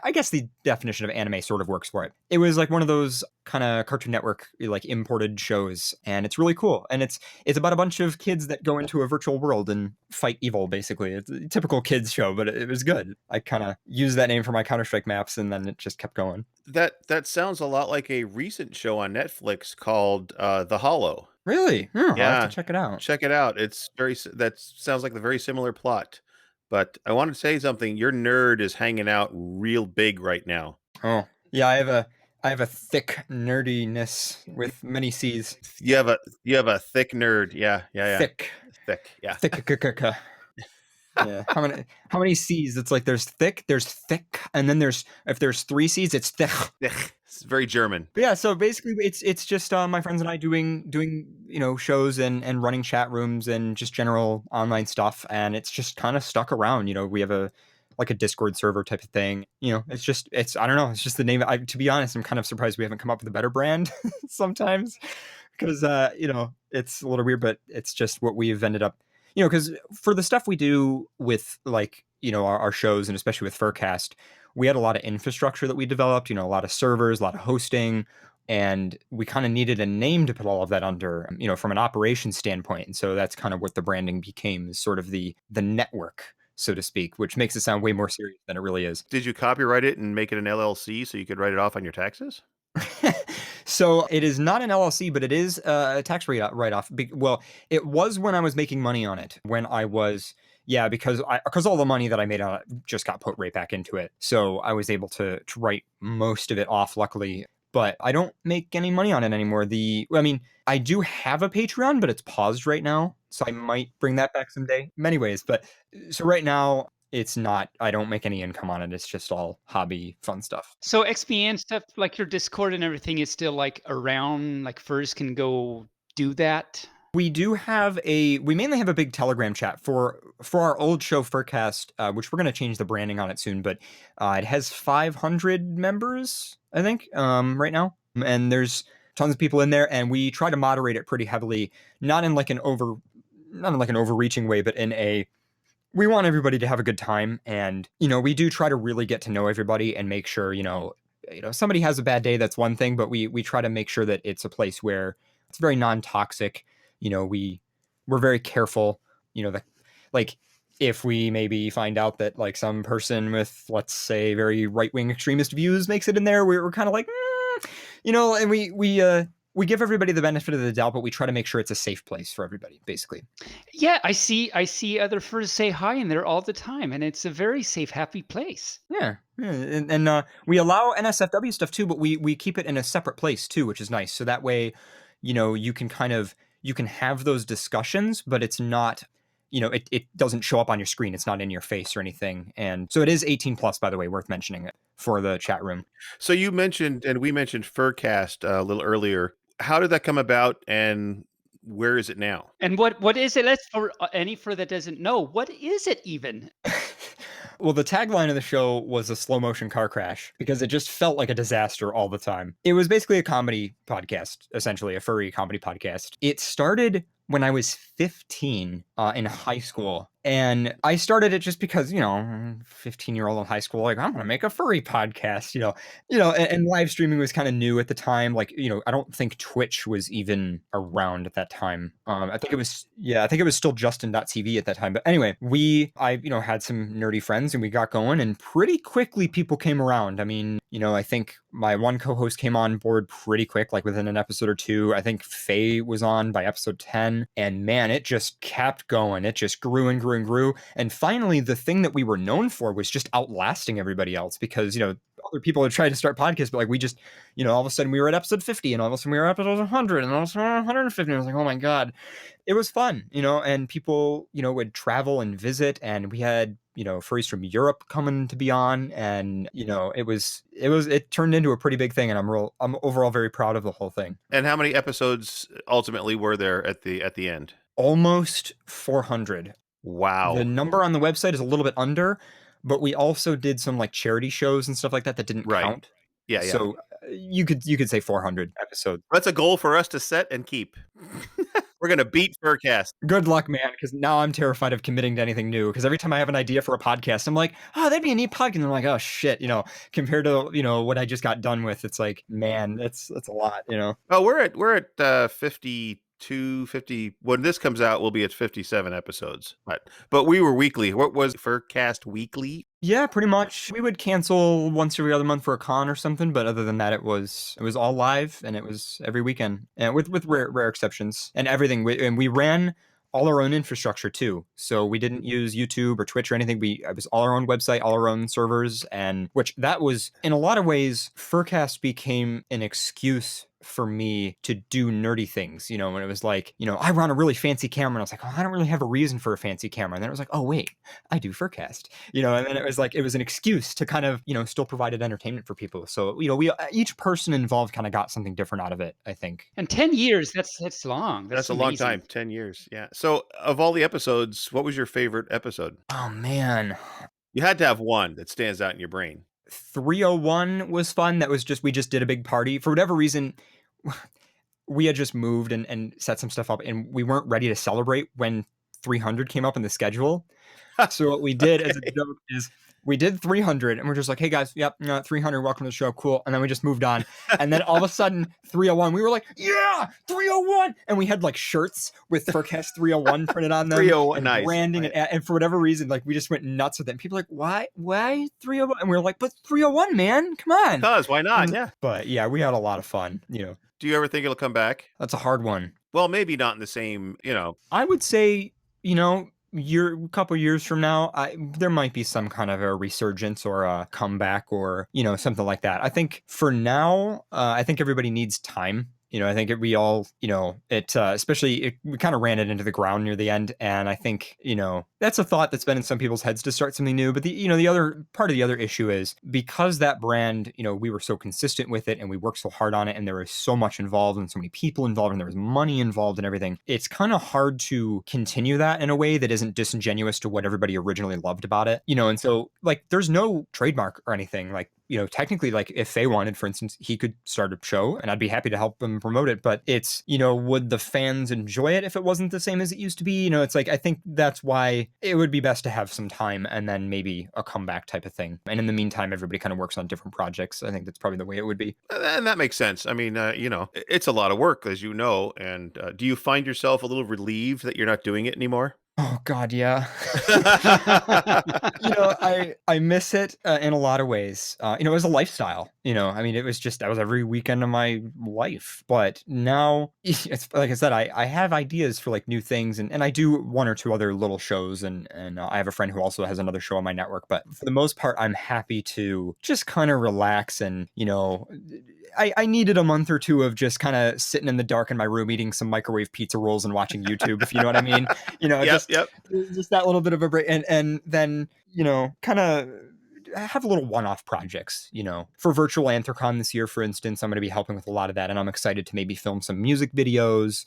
I guess the definition of anime sort of works for it. It was like one of those kind of Cartoon Network like imported shows, and it's really cool. And it's about a bunch of kids that go into a virtual world and fight evil, basically. It's a typical kids show, but it was good. I kind of used that name for my Counter-Strike maps, and then it just kept going. That sounds a lot like a recent show on Netflix called The Hollow. Really? I'll Yeah, have to check it out. check it out. That sounds like the very similar plot. But I want to say something. Your nerd is hanging out real big right now. Oh, yeah, I have a thick nerdiness with many C's. You have a thick nerd. Yeah. Thick. Yeah. Thick. Yeah. How many C's? It's like there's thick, and then if there's 3 C's, it's thick. It's very German. But yeah, so basically it's just my friends and I doing shows and running chat rooms and just general online stuff, and it's just kind of stuck around. We have a Discord server type of thing. It's I don't know, it's just the name. To be honest, I'm kind of surprised we haven't come up with a better brand sometimes, because it's a little weird, but it's just what we've ended up. Because for the stuff we do with our shows, and especially with Furcast, we had a lot of infrastructure that we developed, a lot of servers, a lot of hosting, and we kind of needed a name to put all of that under, from an operations standpoint. And so that's kind of what the branding became, is sort of the network, so to speak, which makes it sound way more serious than it really is. Did you copyright it and make it an LLC so you could write it off on your taxes? So it is not an LLC, but it is a tax write-off. Well, it was when I was making money on it. When I was, because all the money that I made on it just got put right back into it. So I was able to write most of it off, luckily. But I don't make any money on it anymore. I do have a Patreon, but it's paused right now. So I might bring that back someday. Many ways. But so right now, it's not, I don't make any income on it. It's just all hobby fun stuff. So XPN stuff, like your Discord and everything, is still like around, like furs can go do that? We mainly have a big Telegram chat for our old show Furcast, which we're going to change the branding on it soon, but it has 500 members, I think, right now. And there's tons of people in there, and we try to moderate it pretty heavily, not in like an overreaching way, but we want everybody to have a good time. And, we do try to really get to know everybody and make sure, somebody has a bad day, that's one thing, but we try to make sure that it's a place where it's very non-toxic. We're very careful, that like if we maybe find out that like some person with, let's say, very right-wing extremist views makes it in there, we're kind of like, and we give everybody the benefit of the doubt, but we try to make sure it's a safe place for everybody, basically. Yeah, I see other furs say hi in there all the time, and it's a very safe, happy place. Yeah, and we allow NSFW stuff too, but we keep it in a separate place too, which is nice. So that way, you can you can have those discussions, but it's not, it doesn't show up on your screen. It's not in your face or anything. And so it is 18 plus, by the way, worth mentioning it for the chat room. So you mentioned, and we mentioned Furcast a little earlier. How did that come about, and where is it now? And what is it? Let's for any fur that doesn't know, what is it even? Well, the tagline of the show was a slow motion car crash because it just felt like a disaster all the time. It was basically a comedy podcast, essentially, a furry comedy podcast. It started when I was 15 in high school. And I started it just because, 15-year-old in high school, like, I'm going to make a furry podcast, and live streaming was kind of new at the time. Like, I don't think Twitch was even around at that time. I think it was still Justin.tv at that time. But anyway, I had some nerdy friends and we got going, and pretty quickly people came around. I mean, I think my one co-host came on board pretty quick, like within an episode or two. I think Faye was on by episode 10, and man, it just kept going. It just grew and grew and grew. And finally, the thing that we were known for was just outlasting everybody else, because, other people had tried to start podcasts, but like we just, all of a sudden we were at episode 50, and all of a sudden we were at episode 100, and all of a sudden 150. And I was like, oh my God, it was fun, and people, would travel and visit, and we had, furries from Europe coming to be on, and it turned into a pretty big thing, and I'm overall very proud of the whole thing. And how many episodes ultimately were there at the end? Almost 400. Wow. The number on the website is a little bit under, but we also did some like charity shows and stuff like that didn't count. Yeah. So you could say 400 episodes. That's a goal for us to set and keep. We're going to beat Furcast. Good luck, man, because now I'm terrified of committing to anything new, because every time I have an idea for a podcast, I'm like, oh, that'd be a neat podcast. And I'm like, oh, shit, compared to, what I just got done with, it's like, man, that's a lot, Oh, we're at 50. When this comes out, we'll be at 57 episodes. But we were weekly. What was Furcast weekly? Yeah, pretty much. We would cancel once every other month for a con or something, but other than that, it was all live, and it was every weekend, and with rare exceptions and everything. And we ran all our own infrastructure too, so we didn't use YouTube or Twitch or anything. It was all our own website, all our own servers, and which that was, in a lot of ways, Furcast became an excuse for me to do nerdy things, when it was like, I run a really fancy camera, and I was like, oh, I don't really have a reason for a fancy camera. And then it was like, oh wait, I do Furcast, and then it was like, it was an excuse to kind of, still provided entertainment for people. So, we each person involved kind of got something different out of it, I think. And 10 years, that's long. That's a long time, 10 years. Yeah. So of all the episodes, what was your favorite episode? Oh man. You had to have one that stands out in your brain. 301 was fun. That was we just did a big party. For whatever reason, we had just moved and set some stuff up, and we weren't ready to celebrate when 300 came up in the schedule. So what we did as a joke is we did 300, and we're just like, hey guys, yep, 300, welcome to the show, cool. And then we just moved on. And then all of a sudden, 301, we were like, yeah, 301. And we had like shirts with Furcast 301 printed on them. 301, and nice. Branding, and for whatever reason, like we just went nuts with it. And people were like, why 301? And we were like, but 301, man, come on. Because why not? Yeah. But yeah, we had a lot of fun, Do you ever think it'll come back? That's a hard one. Well, maybe not in the same, I would say, a couple years from now, there might be some kind of a resurgence or a comeback or, something like that. I think for now, I think everybody needs time. I think we all, especially we kind of ran it into the ground near the end. And I think, that's a thought that's been in some people's heads to start something new. But the other part of the other issue is because that brand, we were so consistent with it and we worked so hard on it, and there was so much involved and so many people involved and there was money involved and everything. It's kind of hard to continue that in a way that isn't disingenuous to what everybody originally loved about it, and so like there's no trademark or anything. Like, technically, like if Faye wanted, for instance, he could start a show and I'd be happy to help him promote it. But it's, would the fans enjoy it if it wasn't the same as it used to be? It's like, I think that's why it would be best to have some time and then maybe a comeback type of thing. And in the meantime, everybody kind of works on different projects. I think that's probably the way it would be. And that makes sense. I mean, it's a lot of work, as you know. And do you find yourself a little relieved that you're not doing it anymore? Oh God, yeah. I miss it in a lot of ways. It was a lifestyle. I mean, it was just, that was every weekend of my life. But now, it's like I said, I have ideas for like new things, and I do one or two other little shows, and I have a friend who also has another show on my network. But for the most part, I'm happy to just kind of relax, and I needed a month or two of just kind of sitting in the dark in my room eating some microwave pizza rolls and watching YouTube, if you know what I mean. Yep, Just that little bit of a break, and then kind of have little one-off projects, for virtual Anthrocon this year, for instance. I'm going to be helping with a lot of that, and I'm excited to maybe film some music videos,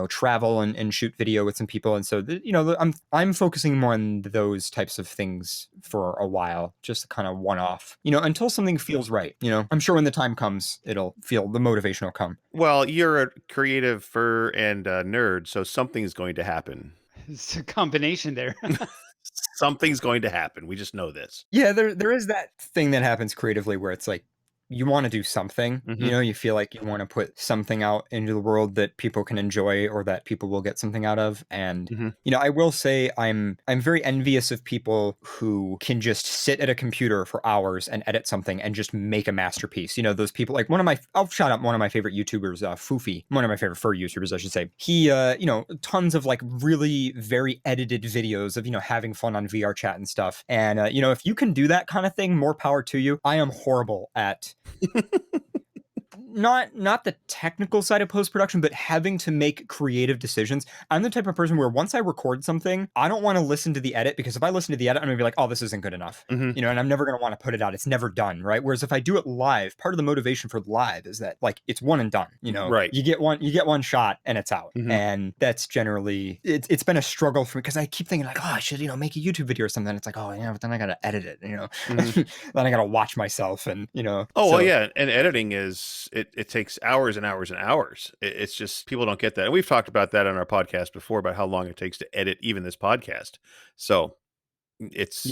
travel and shoot video with some people. And so, I'm focusing more on those types of things for a while, just kind of one-off, until something feels right. I'm sure when the time comes, the motivation will come. Well, you're a creative fur and nerd, so something's going to happen. It's a combination there. Something's going to happen. We just know this. Yeah, there is that thing that happens creatively where it's like, you want to do something, you feel like you want to put something out into the world that people can enjoy, or that people will get something out of. And, I will say I'm very envious of people who can just sit at a computer for hours and edit something and just make a masterpiece. Those people, like I'll shout out one of my favorite YouTubers, Foofy, one of my favorite fur YouTubers, I should say. He, tons of like really very edited videos of, having fun on VR chat and stuff. And, if you can do that kind of thing, more power to you. I am horrible at not the technical side of post-production, but having to make creative decisions. I'm the type of person where once I record something, I don't want to listen to the edit, because if I listen to the edit, I'm gonna be like, oh, this isn't good enough. And I'm never gonna want to put it out. It's never done, right? Whereas if I do it live, part of the motivation for live is that like it's one and done. Right. You get one shot and it's out. And that's generally it's been a struggle for me, because I keep thinking like, oh, I should make a YouTube video or something. It's like, oh yeah, but then I gotta edit it, then I gotta watch myself, and well, yeah, and editing is it takes hours and hours and hours. It's just, people don't get that. And we've talked about that on our podcast before, about how long it takes to edit even this podcast. So it's,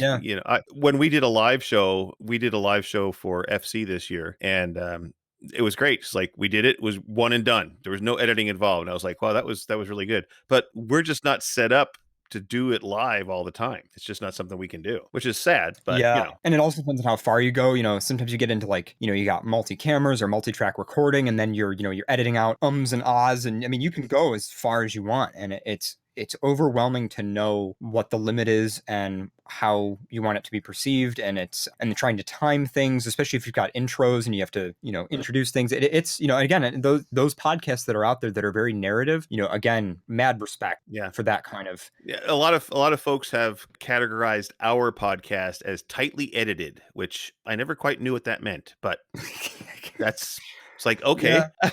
when we did a live show for FC this year, and it was great. It's like, we did it was one and done. There was no editing involved. And I was like, wow, that was really good. But we're just not set up to do it live all the time. It's just not something we can do, which is sad, but And it also depends on how far you go. Sometimes you get into like, you got multi-cameras or multi-track recording, and then you're editing out ums and ahs, and I mean, you can go as far as you want, and it's overwhelming to know what the limit is and how you want it to be perceived, and trying to time things, especially if you've got intros and you have to introduce things. It's again, those podcasts that are out there that are very narrative, again, mad respect for that kind of. Yeah, a lot of folks have categorized our podcast as tightly edited, which I never quite knew what that meant, but it's like, okay. Yeah.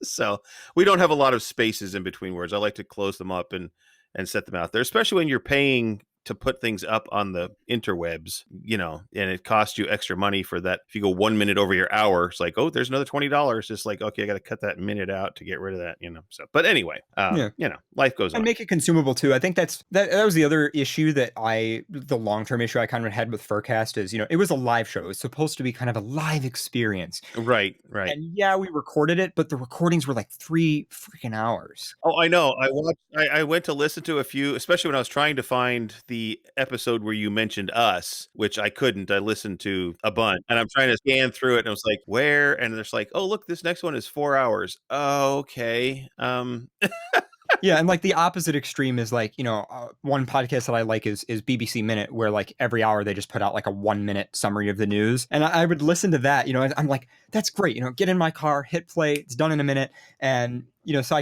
So we don't have a lot of spaces in between words. I like to close them up and set them out there, especially when you're paying to put things up on the interwebs, and it costs you extra money for that. If you go 1 minute over your hour, it's like, oh, there's another $20. Just like, okay, I got to cut that minute out to get rid of that, So, but anyway, life goes on. And make it consumable too. I think that was the other issue the long-term issue I kind of had with Furcast is, it was a live show. It was supposed to be kind of a live experience. Right. And yeah, we recorded it, but the recordings were like 3 freaking hours. Oh, I know. I went to listen to a few, especially when I was trying to find the episode where you mentioned us, which I couldn't. I listened to a bunch, and I'm trying to scan through it, and I was like, where? And there's like, oh, look, this next one is 4 hours. Oh, okay. Yeah, and like the opposite extreme is like, one podcast that I like is BBC Minute, where like every hour they just put out like a 1 minute summary of the news. And I would listen to that, and I'm like, that's great. Get in my car, hit play, it's done in a minute. And so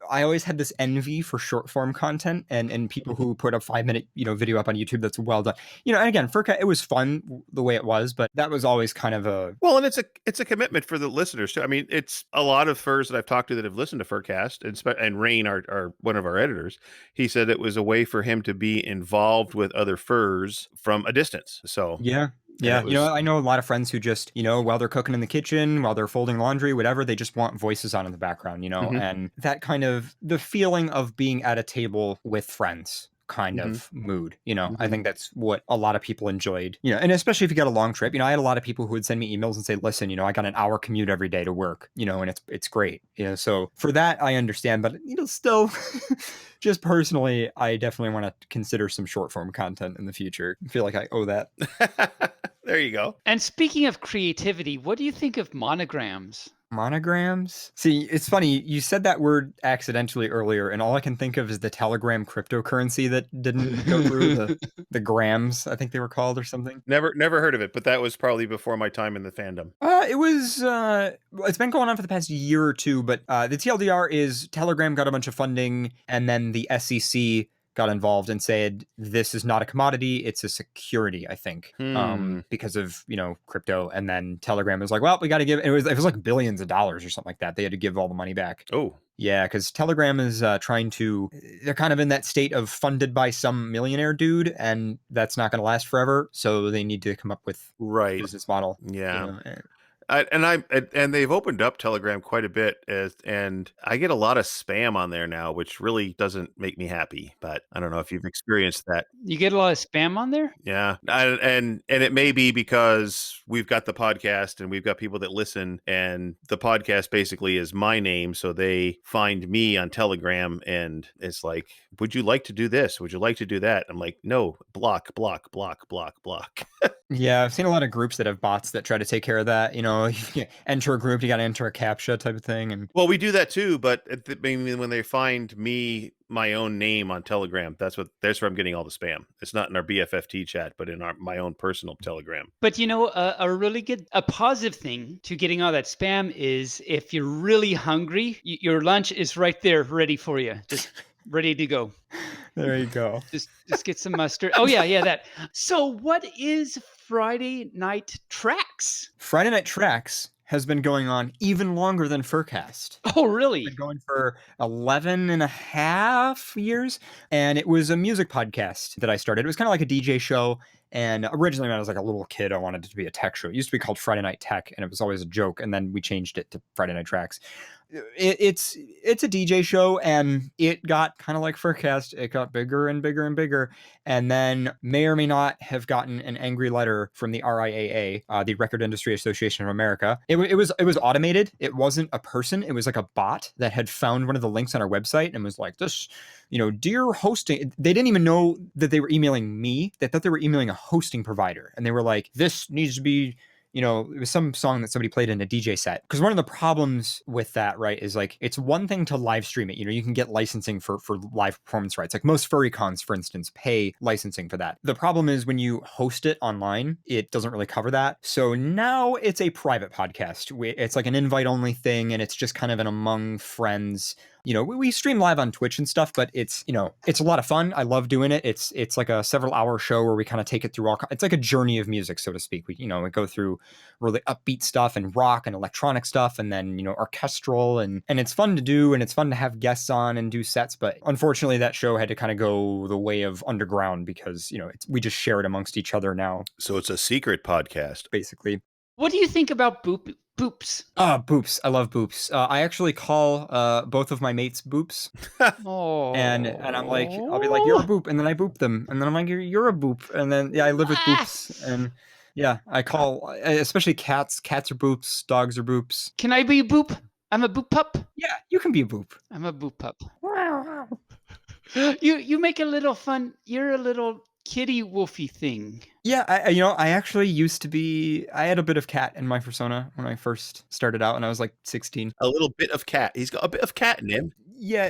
I always had this envy for short form content and people who put a 5 minute, video up on YouTube that's well done. And again, Furcast, it was fun the way it was, but that was always kind of a... Well, and it's a commitment for the listeners too. I mean, it's a lot of furs that I've talked to that have listened to Furcast, and Rain, our one of our editors, he said it was a way for him to be involved with other furs from a distance. So yeah. Yeah, I know a lot of friends who just, while they're cooking in the kitchen, while they're folding laundry, whatever, they just want voices on in the background, and that kind of the feeling of being at a table with friends kind of mood, I think that's what a lot of people enjoyed, and especially if you got a long trip, I had a lot of people who would send me emails and say, listen, I got an hour commute every day to work, and it's great, so for that I understand, but still just personally, I definitely want to consider some short form content in the future. I feel like I owe that. There you go. And speaking of creativity, what do you think of monograms? Monograms? See, it's funny. You said that word accidentally earlier, and all I can think of is the Telegram cryptocurrency that didn't go through, the grams, I think they were called, or something. Never heard of it, but that was probably before my time in the fandom. It was, it's been going on for the past year or two, but the TLDR is Telegram got a bunch of funding, and then the SEC got involved and said, this is not a commodity, it's a security, I think, because of, crypto. And then Telegram was like, well, we got to give, it was like billions of dollars or something like that. They had to give all the money back. Oh. Yeah, because Telegram is they're kind of in that state of funded by some millionaire dude, and that's not going to last forever. So they need to come up with a business model. Yeah. And they've opened up Telegram quite a bit, and I get a lot of spam on there now, which really doesn't make me happy. But I don't know if you've experienced that. You get a lot of spam on there? Yeah, and it may be because we've got the podcast and we've got people that listen, and the podcast basically is my name, so they find me on Telegram, and it's like, would you like to do this? Would you like to do that? I'm like, no, block, block, block, block, block. Yeah, I've seen a lot of groups that have bots that try to take care of that. You enter a group, you got to enter a CAPTCHA type of thing. And well, we do that too, but when they find me, my own name on Telegram, that's where I'm getting all the spam. It's not in our BFFT chat, but in my own personal Telegram. But a really good, a positive thing to getting all that spam is if you're really hungry, your lunch is right there ready for you, just ready to go. There you go. Just get some mustard. Oh yeah, that. So what is Friday Night Tracks? Friday Night Tracks has been going on even longer than Furcast. Oh, really? It's been going for 11 and a half years. And it was a music podcast that I started. It was kind of like a DJ show. And originally, when I was like a little kid, I wanted it to be a tech show. It used to be called Friday Night Tech, and it was always a joke. And then we changed it to Friday Night Tracks. It's a DJ show, and it got kind of like Furcast. It got bigger and bigger and bigger, and then may or may not have gotten an angry letter from the RIAA, the Record Industry Association of America. It was automated. It wasn't a person. It was like a bot that had found one of the links on our website and was like, this, dear hosting. They didn't even know that they were emailing me. They thought they were emailing a hosting provider, and they were like, this needs to be. It was some song that somebody played in a DJ set. Because one of the problems with that, right, is like, it's one thing to live stream it. You can get licensing for live performance rights. Like most furry cons, for instance, pay licensing for that. The problem is when you host it online, it doesn't really cover that. So now it's a private podcast. It's like an invite-only thing, and it's just kind of an among friends. We stream live on Twitch and stuff, but it's a lot of fun. I love doing it. It's like a several hour show where we kind of take it through it's like a journey of music, so to speak. We go through really upbeat stuff and rock and electronic stuff, and then, orchestral, and it's fun to do, and it's fun to have guests on and do sets. But unfortunately, that show had to kind of go the way of underground because, we just share it amongst each other now. So it's a secret podcast. Basically. What do you think about Boops? Boops. I love Boops. I actually call both of my mates Boops. Oh. And I'm like, I'll be like, you're a boop, and then I boop them, and then I'm like, you're a boop, and then I live with Boops, and I call, especially cats. Cats are Boops. Dogs are Boops. Can I be a Boop? I'm a Boop pup. Yeah, you can be a Boop. I'm a Boop pup. You make a little fun. You're a little kitty wolfy thing. Yeah, I actually used to be. I had a bit of cat in my persona when I first started out, and I was like 16. A little bit of cat. He's got a bit of cat in him. Yeah,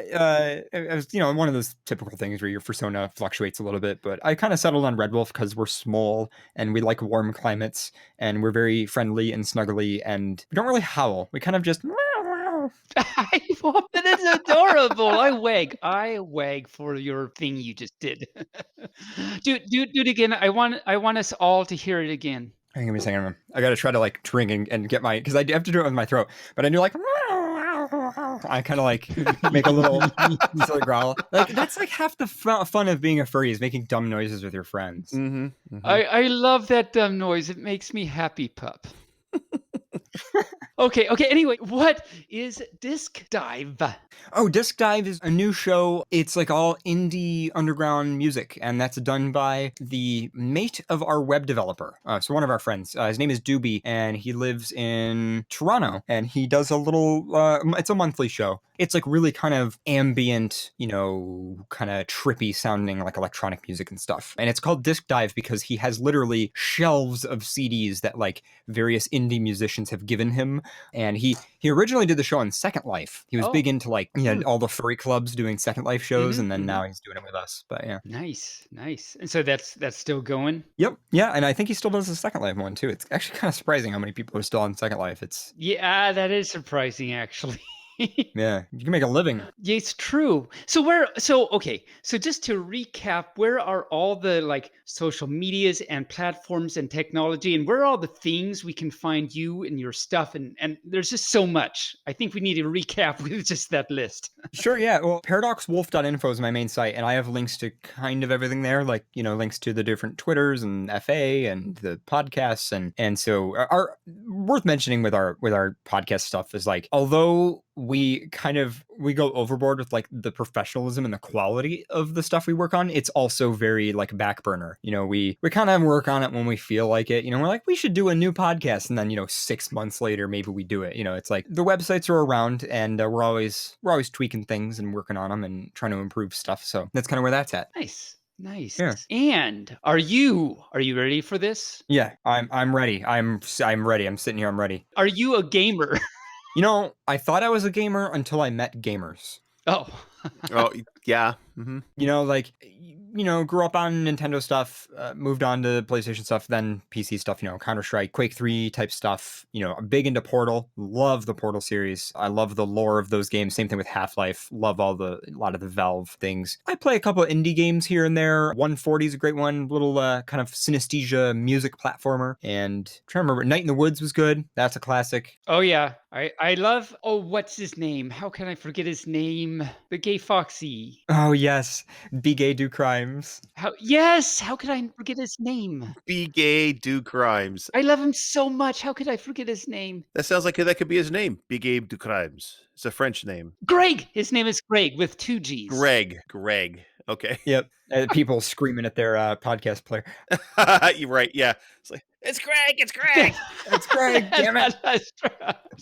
it was one of those typical things where your persona fluctuates a little bit. But I kind of settled on Red Wolf because we're small and we like warm climates, and we're very friendly and snuggly, and we don't really howl. We kind of just. That is adorable. I wag for your thing you just did. do it again. I want us all to hear it again. Hang on a second. I gotta try to like drink and get my, because I have to do it with my throat, but I do like. I kind of like make a little silly growl. Like that's like half the fun of being a furry is making dumb noises with your friends. Mm-hmm, mm-hmm. I love that dumb noise. It makes me happy, pup. Okay. Anyway, what is Disc Dive? Oh, Disc Dive is a new show. It's like all indie underground music, and that's done by the mate of our web developer. So one of our friends. His name is Doobie, and he lives in Toronto, and he does a little, it's a monthly show. It's like really kind of ambient, kind of trippy sounding like electronic music and stuff. And it's called Disc Dive because he has literally shelves of CDs that like various indie musicians have given him. And he originally did the show on Second Life. He was big into like all the furry clubs doing Second Life shows, and then now he's doing it with us. But yeah, nice. And so that's still going. yep, yeah, and I think he still does the Second Life one too. It's actually kind of surprising how many people are still on Second Life. It's That is surprising actually. yeah, you can make a living. Yeah, it's true. So just to recap, where are all the like social medias and platforms and technology, and where are all the things we can find you and your stuff? And there's just so much. I think we need to recap with just that list. Sure, yeah. Well, paradoxwolf.info is my main site, and I have links to kind of everything there, like, links to the different Twitters and FA and the podcasts. And so our worth mentioning with our podcast stuff is like, although we go overboard with like the professionalism and the quality of the stuff we work on, it's also very like back burner. We kind of work on it when we feel like it. We're like, we should do a new podcast, and then 6 months later maybe we do it. It's like the websites are around, and we're always tweaking things and working on them and trying to improve stuff. So that's kind of where that's at. Nice. Yeah. And are you ready for this? Yeah, I'm ready. I'm ready. I'm sitting here. I'm ready. Are you a gamer? I thought I was a gamer until I met gamers. Oh. Oh, yeah. Grew up on Nintendo stuff, moved on to PlayStation stuff, then PC stuff, Counter-Strike, Quake 3 type stuff, I'm big into Portal, love the Portal series. I love the lore of those games. Same thing with Half-Life, love a lot of the Valve things. I play a couple of indie games here and there. 140 is a great one, little kind of synesthesia music platformer. And I'm trying to remember, Night in the Woods was good. That's a classic. Oh yeah, I love. Oh, what's his name? How can I forget his name? The gay foxy. Oh yes, Be Gay Do Crimes. How could I forget his name? Be gay, do crimes. I love him so much. How could I forget his name? That sounds like that could be his name. Be gay, do crimes. It's a French name. Greg. His name is Greg with 2 G's. Greg. Okay. Yep. People screaming at their podcast player. You're right. Yeah. It's like, it's Greg. It's Greg. Damn it.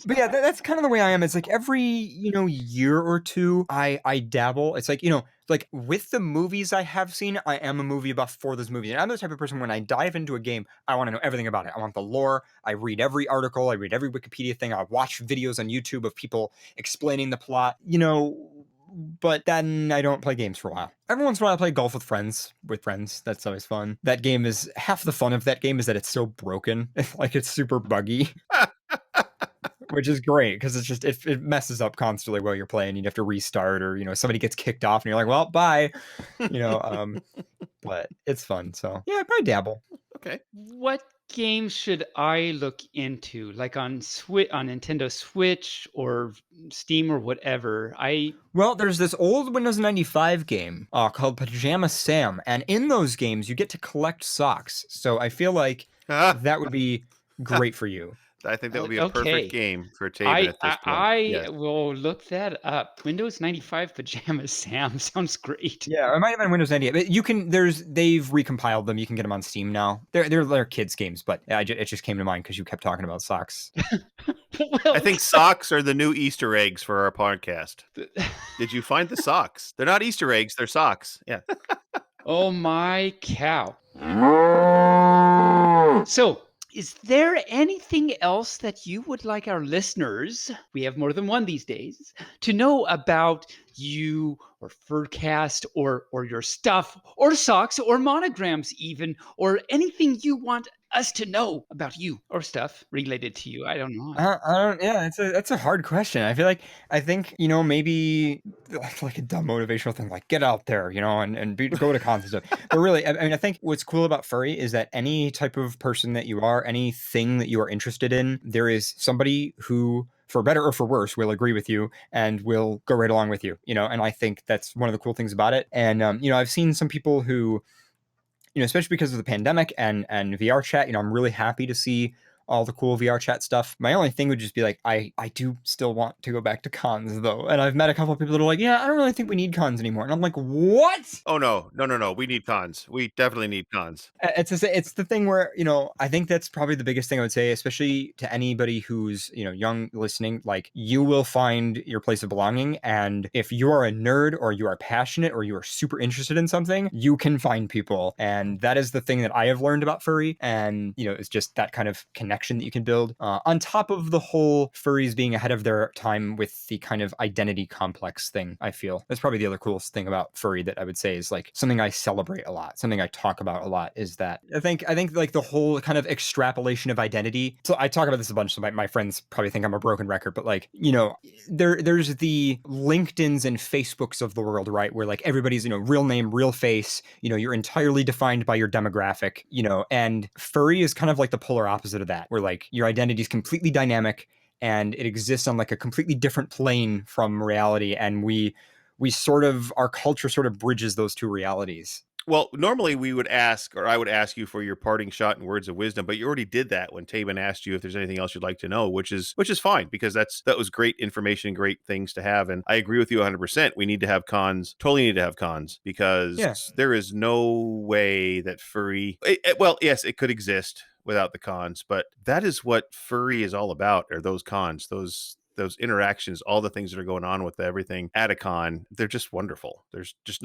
But yeah, that's kind of the way I am. It's like every, year or two, I dabble. It's like, like with the movies I have seen, I am a movie buff for those movies. And I'm the type of person, when I dive into a game, I want to know everything about it. I want the lore. I read every article. I read every Wikipedia thing. I watch videos on YouTube of people explaining the plot, but then I don't play games for a while. Every once in a while I play golf with friends. That's always fun. That game is, half the fun of that game is that it's so broken. It's super buggy. Which is great, because it's just, it messes up constantly while you're playing. You'd have to restart, or, somebody gets kicked off and you're like, well, bye. But it's fun. So yeah, I probably dabble. Okay. What games should I look into, like on Nintendo Switch or Steam or whatever? Well, there's this old Windows 95 game called Pajama Sam, and in those games you get to collect socks. So I feel like that would be great for you. I think that would be a perfect game for Taebyn at this point. I will look that up. Windows 95 Pajama Sam sounds great. Yeah, it might have been Windows 98. But they've recompiled them. You can get them on Steam now. They're kids games, but it just came to mind because you kept talking about socks. Well, I think socks are the new Easter eggs for our podcast. Did you find the socks? They're not Easter eggs, they're socks. Yeah. Oh my cow. So, is there anything else that you would like our listeners, we have more than one these days, to know about you or Furcast or your stuff or socks or monograms even, or anything you want us to know about you or stuff related to you? I don't know. Yeah, that's a hard question. I think maybe like a dumb motivational thing, like get out there, and go to cons and stuff. But really, I think what's cool about furry is that any type of person that you are, anything that you are interested in, there is somebody who, for better or for worse, will agree with you and will go right along with you, and I think that's one of the cool things about it. And, I've seen some people who, especially because of the pandemic and VR chat, I'm really happy to see all the cool VR chat stuff. My only thing would just be like, I do still want to go back to cons though. And I've met a couple of people that are like, yeah, I don't really think we need cons anymore. And I'm like, what? Oh no. We need cons. We definitely need cons. It's the thing where, I think that's probably the biggest thing I would say, especially to anybody who's, young listening. Like, you will find your place of belonging. And if you are a nerd or you are passionate or you are super interested in something, you can find people. And that is the thing that I have learned about furry. And, it's just that kind of connection that you can build on top of the whole furries being ahead of their time with the kind of identity complex thing. I feel that's probably the other coolest thing about furry that I would say is like something I celebrate a lot, something I talk about a lot, is that I think like the whole kind of extrapolation of identity. So I talk about this a bunch, so my friends probably think I'm a broken record, but like, there's the LinkedIns and Facebooks of the world, right? Where like everybody's, real name, real face, you're entirely defined by your demographic, and furry is kind of like the polar opposite of that, where like your identity is completely dynamic and it exists on like a completely different plane from reality. And we sort of, our culture sort of bridges those two realities. Well, normally we would ask, or I would ask you for your parting shot and words of wisdom, but you already did that when Taebyn asked you if there's anything else you'd like to know, which is fine, because that was great information, great things to have. And I agree with you 100%. We need to have cons, totally need to have cons, because there is no way that furry, well, yes, it could exist without the cons, but that is what furry is all about, are those cons, those interactions, all the things that are going on with everything at a con. They're just wonderful. There's just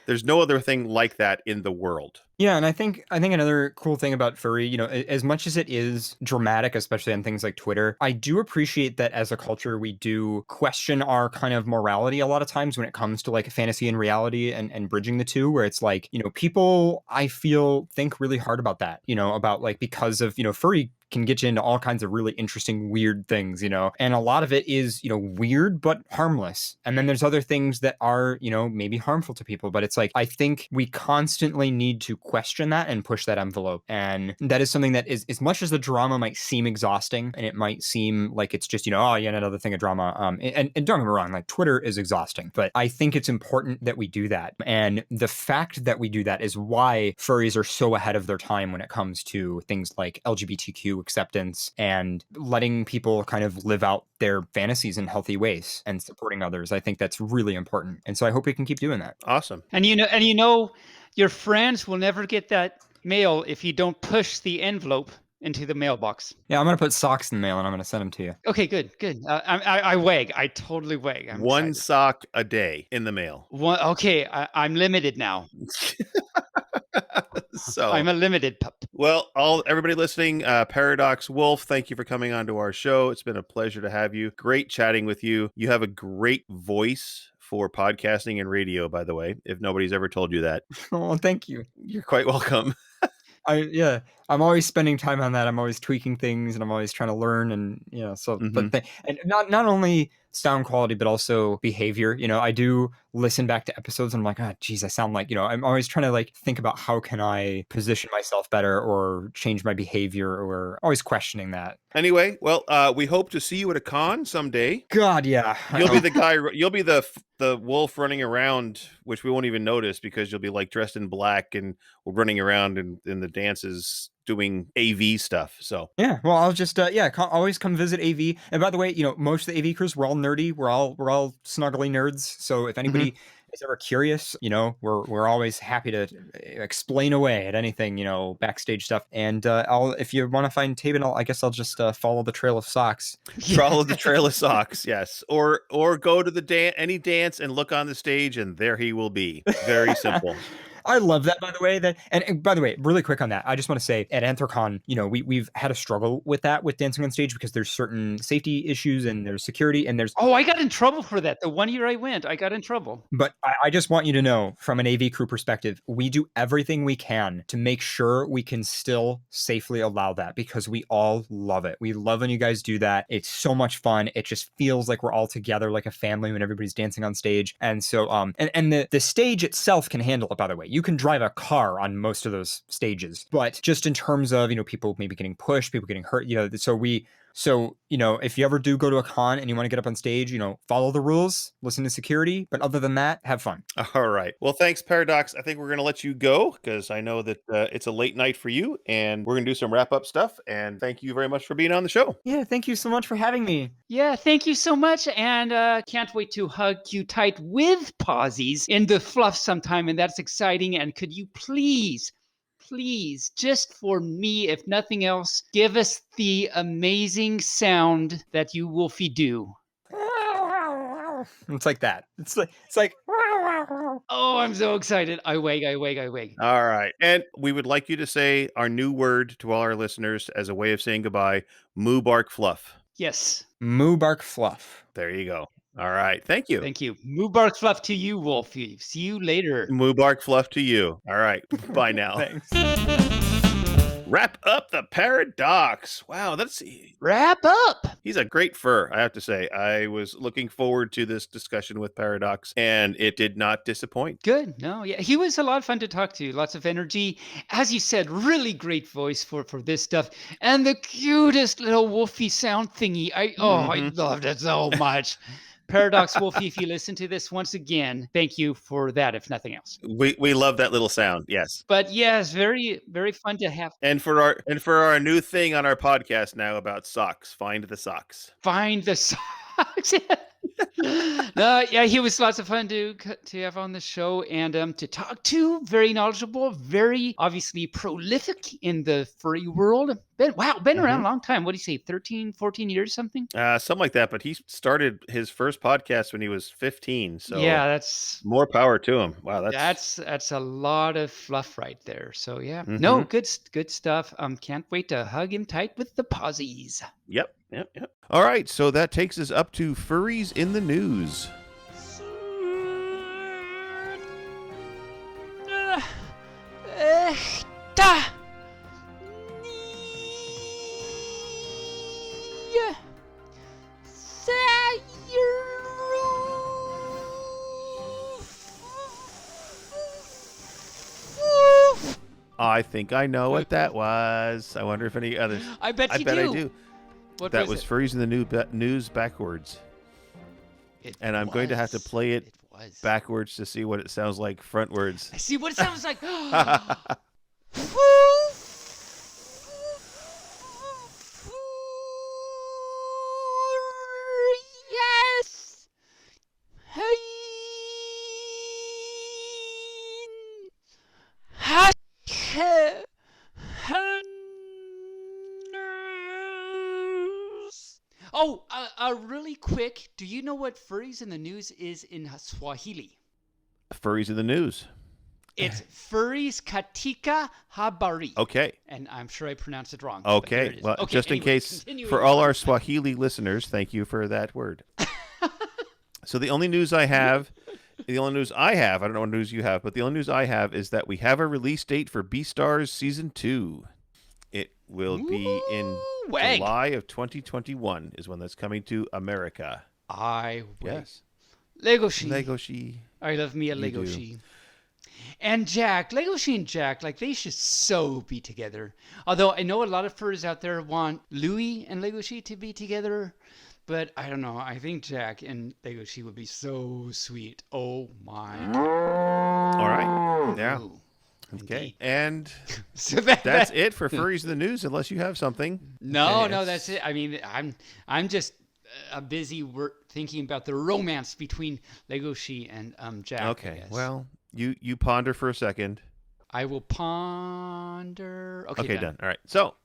there's no other thing like that in the world. Yeah, and I think another cool thing about furry, as much as it is dramatic, especially on things like Twitter, I do appreciate that as a culture we do question our kind of morality a lot of times when it comes to like fantasy and reality and bridging the two, where it's like, people, I feel, think really hard about that, about like, because of, furry can get you into all kinds of really interesting, weird things, and a lot of it is, weird, but harmless. And then there's other things that are, maybe harmful to people, but it's like, I think we constantly need to question that and push that envelope. And that is something that is, as much as the drama might seem exhausting and it might seem like it's just, oh yeah, another thing of drama. And don't get me wrong, like Twitter is exhausting, but I think it's important that we do that. And the fact that we do that is why furries are so ahead of their time when it comes to things like LGBTQ acceptance and letting people kind of live out their fantasies in healthy ways and supporting others. I think that's really important. And so I hope we can keep doing that. Awesome. And your friends will never get that mail if you don't push the envelope into the mailbox. Yeah, I'm going to put socks in the mail and I'm going to send them to you. Okay, good. I wag. I totally wag. I'm one excited. sock a day in the mail. Okay, I'm limited now. So I'm a limited pup. Well, everybody listening, Paradox Wolf, thank you for coming on to our show. It's been a pleasure to have you. Great chatting with you. You have a great voice for podcasting and radio, by the way, if nobody's ever told you that. Oh, thank you. You're quite welcome. I'm always spending time on that. I'm always tweaking things and I'm always trying to learn and, so, but and not only sound quality, but also behavior. I do listen back to episodes and I'm like, oh, geez, I sound like, I'm always trying to like think about how can I position myself better or change my behavior, or always questioning that. Anyway, well, we hope to see you at a con someday. God, yeah. You'll be the guy, you'll be the wolf running around, which we won't even notice because you'll be like dressed in black and running around in the dances doing AV stuff. So yeah, well, I'll just always come visit AV. And by the way, most of the AV crews, we're all nerdy. We're all snuggly nerds. So if anybody is ever curious, we're always happy to explain away at anything, backstage stuff. And if you want to find Taebyn, I guess I'll just follow the trail of socks. Follow the trail of socks, yes. Or go to any dance and look on the stage, and there he will be. Very simple. I love that, by the way. And by the way, really quick on that, I just want to say at Anthrocon, we've had a struggle with that, with dancing on stage, because there's certain safety issues and there's security and there's... Oh, I got in trouble for that. The one year I went, I got in trouble. But I just want you to know, from an AV crew perspective, we do everything we can to make sure we can still safely allow that, because we all love it. We love when you guys do that. It's so much fun. It just feels like we're all together like a family when everybody's dancing on stage. And so, and the stage itself can handle it, by the way. You can drive a car on most of those stages, but just in terms of, people maybe getting pushed, people getting hurt, so we So, if you ever do go to a con and you want to get up on stage, follow the rules, listen to security. But other than that, have fun. All right. Well, thanks, Paradox. I think we're going to let you go because I know that it's a late night for you, and we're going to do some wrap-up stuff. And thank you very much for being on the show. Yeah, thank you so much for having me. Yeah, thank you so much, and can't wait to hug you tight with Posies in the fluff sometime, and that's exciting. And could you please, just for me, if nothing else, give us the amazing sound that you Wolfie do? It's like that. It's like. Oh, I'm so excited. I wag. All right. And we would like you to say our new word to all our listeners as a way of saying goodbye. Moo bark fluff. Yes. Moo bark fluff. There you go. All right. Thank you. Thank you. Moo bark fluff to you, Wolfie. See you later. Moo bark fluff to you. All right. Bye now. Thanks. Wrap up the Paradox. Wow, Wrap up. he's a great fur, I have to say. I was looking forward to this discussion with Paradox, and it did not disappoint. Good. No, yeah, he was a lot of fun to talk to. Lots of energy. As you said, really great voice for this stuff. And the cutest little Wolfie sound thingy. I loved it so much. Paradox Wolfie, if you listen to this once again, thank you for that, if nothing else. We love that little sound, yes. But yes, very, very fun to have. And for our new thing on our podcast now about socks, find the socks. Find the socks. No, yeah, he was lots of fun to have on the show and to talk to. Very knowledgeable, very obviously prolific in the furry world. Been around a long time. What do you say, 13, 14 years, something? Something like that. But he started his first podcast when he was 15. So yeah, that's more power to him. Wow, that's a lot of fluff right there. So yeah, no, good stuff. Can't wait to hug him tight with the posies. Yep. All right, so that takes us up to Furries in the News. I think I know what that was. I wonder if any others. I bet I do. What that was Furries in the News backwards. I'm going to have to play it backwards to see what it sounds like frontwards. I see what it sounds like. Yes. Oh, really quick, do you know what Furries in the News is in Swahili? Furries in the News. It's Furries Katika Habari. Okay. And I'm sure I pronounced it wrong. Okay. Well, okay, just in case, for all our Swahili listeners, thank you for that word. So the only news I have, I don't know what news you have, but the only news I have is that we have a release date for Beastars Season 2. It will be in July of 2021 is when that's coming to America. Yes. Legoshi. I love me a Legoshi. And Jack, Legoshi and Jack, like they should so be together. Although I know a lot of furries out there want Louie and Legoshi to be together, but I don't know. I think Jack and Legoshi would be so sweet. Oh my. All right. Yeah. Ooh. Okay. And so that's it for Furries in the News, unless you have something. No, that's it. I mean, I'm just busy thinking about the romance between Legoshi and Jack. Okay. Well, you ponder for a second. I will ponder. Okay, done. All right. So,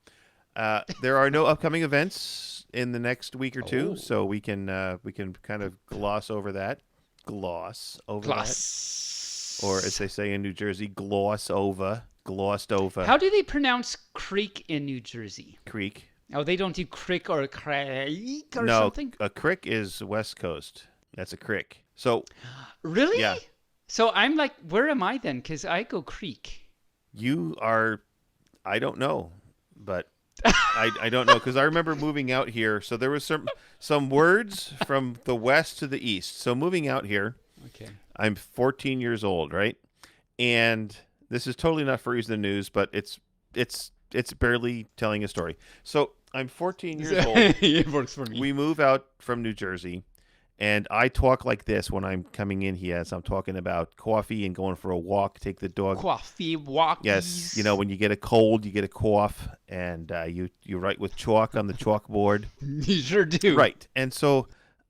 there are no upcoming events in the next week or two, so we can kind of gloss over that. Glossed over. Or as they say in New Jersey, glossed over. How do they pronounce creek in New Jersey? Creek. Oh, they don't do crick or creek or no, something? No, a crick is West Coast. That's a crick. So. Really? Yeah. So I'm like, where am I then? Because I go creek. You are, I don't know, but I don't know because I remember moving out here. So there was some words from the west to the east. So moving out here. Okay. I'm 14 years old, right? And this is totally not Furries in the News, but it's barely telling a story. So I'm 14 years old. It works for me. We move out from New Jersey, and I talk like this when I'm coming in here. So I'm talking about coffee and going for a walk, take the dog. Coffee walkies. Yes, when you get a cold, you get a cough, and you write with chalk on the chalkboard. You sure do. Right, and so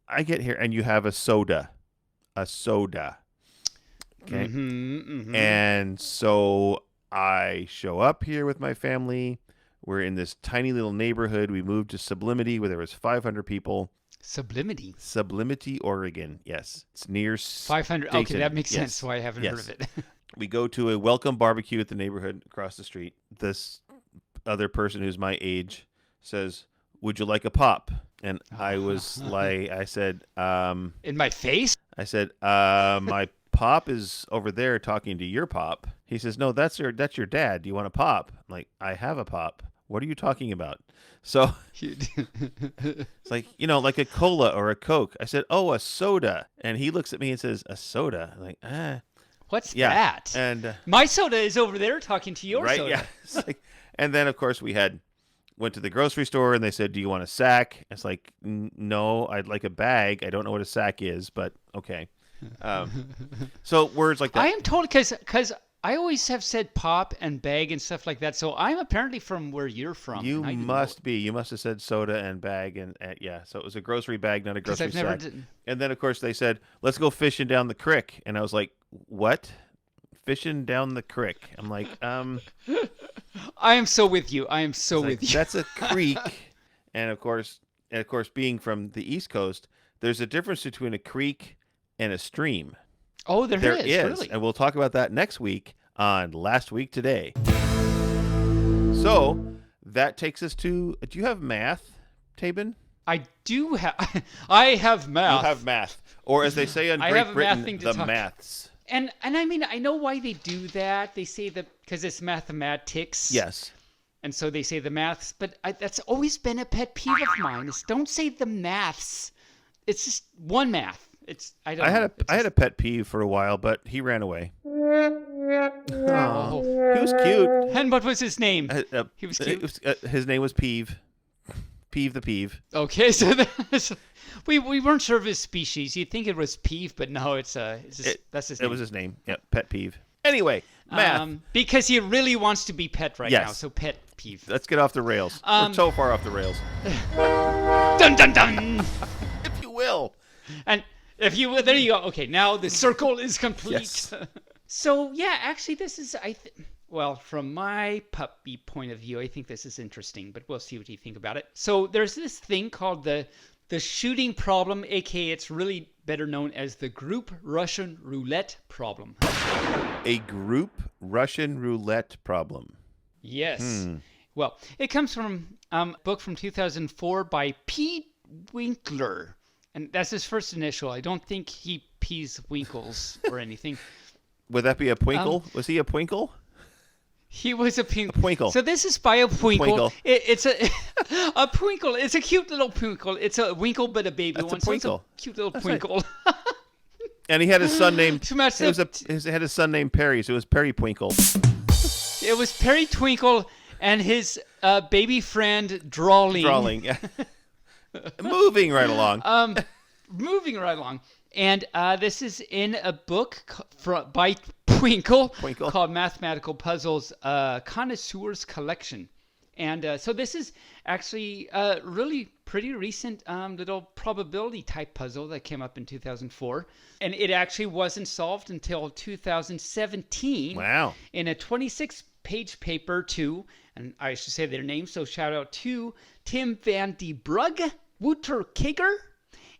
I get here, and you have a soda. Okay, and so I show up here with my family. We're in this tiny little neighborhood. We moved to Sublimity, where there was 500 people. Sublimity, Oregon. Yes, it's near 500. Okay, that makes sense. So I haven't heard of it. We go to a welcome barbecue at the neighborhood across the street. This other person who's my age says, "Would you like a pop?" And I was like, I said, in my face? I said, my pop is over there talking to your pop. He says, "No, that's your dad. Do you want a pop?" I'm like, "I have a pop. What are you talking about?" So it's like, like a cola or a Coke. I said, "Oh, a soda." And he looks at me and says, "A soda?" I'm like, What's that? And my soda is over there talking to your soda. Yeah. It's like, and then, of course, we went to the grocery store, and they said, "Do you want a sack?" It's like, "No, I'd like a bag." I don't know what a sack is, but okay. So words like that. I am told because I always have said pop and bag and stuff like that. So I'm apparently from where you're from. You must be. You must have said soda and bag and yeah. So it was a grocery bag, not a grocery sack. And then of course they said, "Let's go fishing down the creek." And I was like, "What? Fishing down the creek?" I'm like, I am so with you. I am so with you. That's a creek. And of course, being from the East Coast, there's a difference between a creek and a stream. Oh, there is. Really? And we'll talk about that next week on Last Week Today. So that takes us to, do you have math, Taebyn? I do have, I have math. You have math. Or as they say in Great Britain, the maths. And I mean, I know why they do that. They say that because it's mathematics. Yes. And so they say the maths. But that's always been a pet peeve of mine is don't say the maths. It's just one math. I had a pet peeve for a while, but he ran away. Oh, he was cute. And what was his name? He was cute. His name was Peeve. Peeve the Peeve. Okay, so we weren't sure of his species. You'd think it was Peeve, but no, that's his name. It was his name. Yeah, Pet Peeve. Anyway, math. Because he really wants to be pet right now, so Pet Peeve. Let's get off the rails. We're so far off the rails. Dun dun dun. If you will. And if you will, there you go. Okay, now the circle is complete. Yes. So yeah, actually, this is well, from my puppy point of view, I think this is interesting, but we'll see what you think about it. So there's this thing called the shooting problem, aka it's really better known as the group Russian roulette problem. A group Russian roulette problem. Yes. Well, it comes from a book from 2004 by P. Winkler. And that's his first initial. I don't think he pees Winkles or anything. Would that be a Pwinkle? Was he a Pwinkle? He was a Pwinkle. A Pwinkle. So this is by a Pwinkle. It's a Pwinkle. It's a cute little Pwinkle. It's a Winkle, but a baby one. That's a Pwinkle. So it's a cute little Pwinkle. Right. And he had his son named. He had his son named Perry, so it was Perry Pwinkle. It was Perry Twinkle and his baby friend Drawling. Yeah. Moving right along. And this is in a book by Twinkle called Mathematical Puzzles, Connoisseur's Collection. And so this is actually a really pretty recent little probability type puzzle that came up in 2004. And it actually wasn't solved until 2017. Wow. In a 26-page paper too, and I should say their names, so shout out to Tim van die Brugge, Wouter Kager,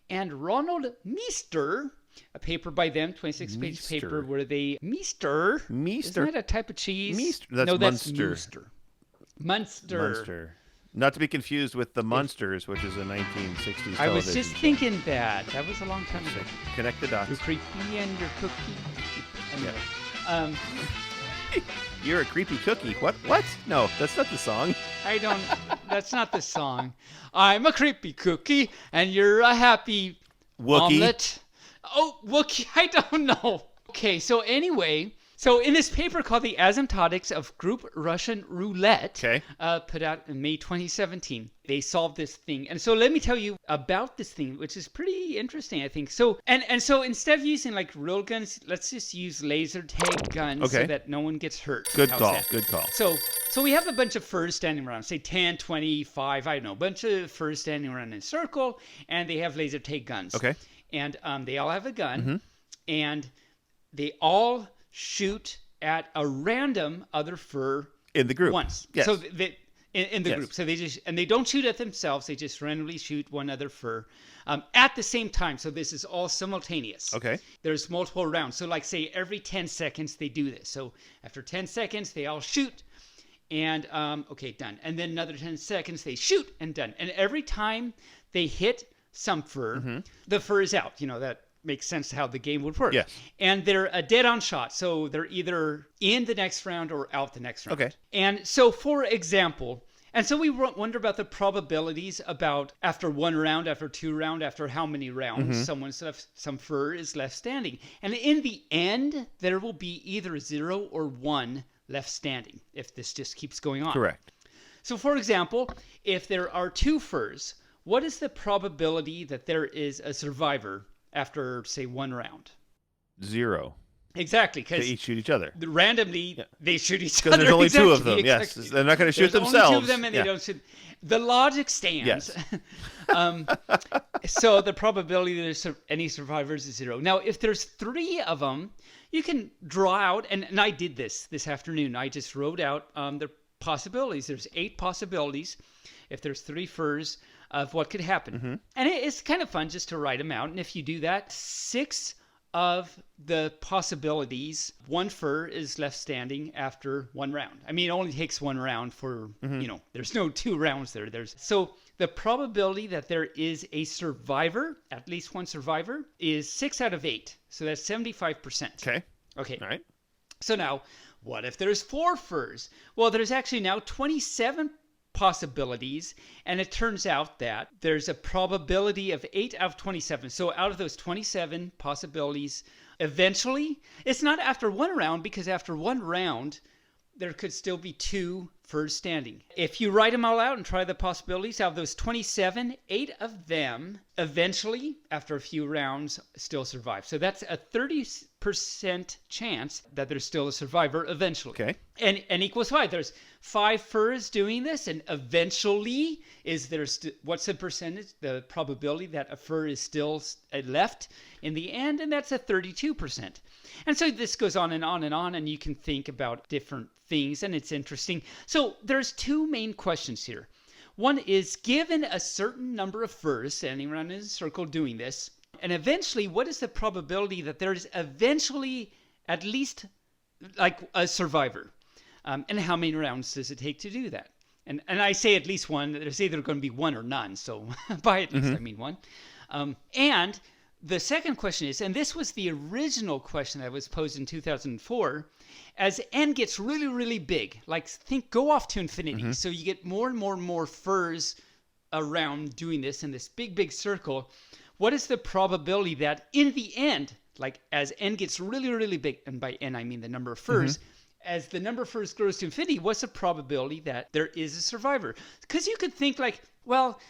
and Ronald Meester. A paper by them, 26-page paper, where they... Meester? Isn't that a type of cheese? Meester. That's Munster. Munster. Not to be confused with the Munsters, which is a 1960s television I was just thinking that. That was a long time ago. Connect the dots. You're creepy and you're cookie. Anyway. Yeah. You're a creepy cookie. What? No, that's not the song. That's not the song. I'm a creepy cookie and you're a happy Wookie. omelet. Oh, Wookie. I don't know. Okay, so anyway, So in this paper called The Asymptotics of Group Russian Roulette, Okay. put out in May 2017, they solved this thing. And so let me tell you about this thing, which is pretty interesting, I think. So and so instead of using like real guns, let's just use laser tag guns so Okay. that no one gets hurt. Good How's call. that? Good call. So we have a bunch of furs standing around, say 10, 25, I don't know, a bunch of furs standing around in a circle, and they have laser tag guns. Okay. And they all have a gun, and they all shoot at a random other fur In the group. once. Yes. So they in the Yes. group. So they don't shoot at themselves. They just randomly shoot one other fur at the same time. So this is all simultaneous. Okay. There's multiple rounds. So like say every 10 seconds they do this. So after 10 seconds they all shoot, and okay, done. And then another 10 seconds they shoot, and done. And every time they hit some fur, the fur is out. You know, that makes sense to how the game would work. Yes. And they're a dead-on shot, so they're either in the next round or out the next round. Okay. And so, for example, and so we wonder about the probabilities about after one round, after two round, after how many rounds some fur is left standing. And in the end, there will be either 0 or 1 left standing if this just keeps going on. Correct. So, for example, if there are 2 furs, what is the probability that there is a survivor after, say, 1 round? 0. Exactly, They because each shoot each other. randomly they shoot each Because other. there's only Exactly, 2 of them. Yes. exactly. They're not going to shoot There's themselves. only 2 of them, and Yeah. they don't shoot. The logic stands. Yes. So the probability that there's any survivors is 0. Now, if there's 3 of them, you can draw out, and I did this afternoon. I just wrote out the possibilities. There's 8 possibilities if there's 3 furs of what could happen. And it's kind of fun just to write them out. And if you do that, 6 of the possibilities, 1 fur is left standing after 1 round. I mean, it only takes 1 round for, there's no 2 rounds there. So the probability that there is a survivor, at least 1 survivor, is 6 out of 8. So that's 75%. Okay. Okay. All right. So now, what if there's 4 furs? Well, there's actually now 27 possibilities, and it turns out that there's a probability of 8 out of 27. So out of those 27 possibilities, eventually, it's not after 1 round, because after 1 round, there could still be 2 furs standing. If you write them all out and try the possibilities, out of those 27, 8 of them eventually, after a few rounds, still survive. So that's a 30% chance that there's still a survivor eventually. Okay. And equals 5. There's 5 furs doing this, and eventually, what's the percentage, the probability that a fur is still left in the end? And that's a 32%. And so this goes on and on and on, and you can think about different things, and it's interesting. So there's 2 main questions here. One is, given a certain number of furs standing around in a circle doing this, and eventually, what is the probability that there is eventually at least like a survivor? And how many rounds does it take to do that? And I say at least 1. There's either going to be 1 or none. So by at least, I mean 1. And the second question is, and this was the original question that was posed in 2004, as n gets really, really big, like go off to infinity. So you get more and more and more furs around doing this in this big, big circle. What is the probability that in the end, like as n gets really, really big, and by n I mean the number of furs, as the number of furs grows to infinity, what's the probability that there is a survivor? Because you could think like, well,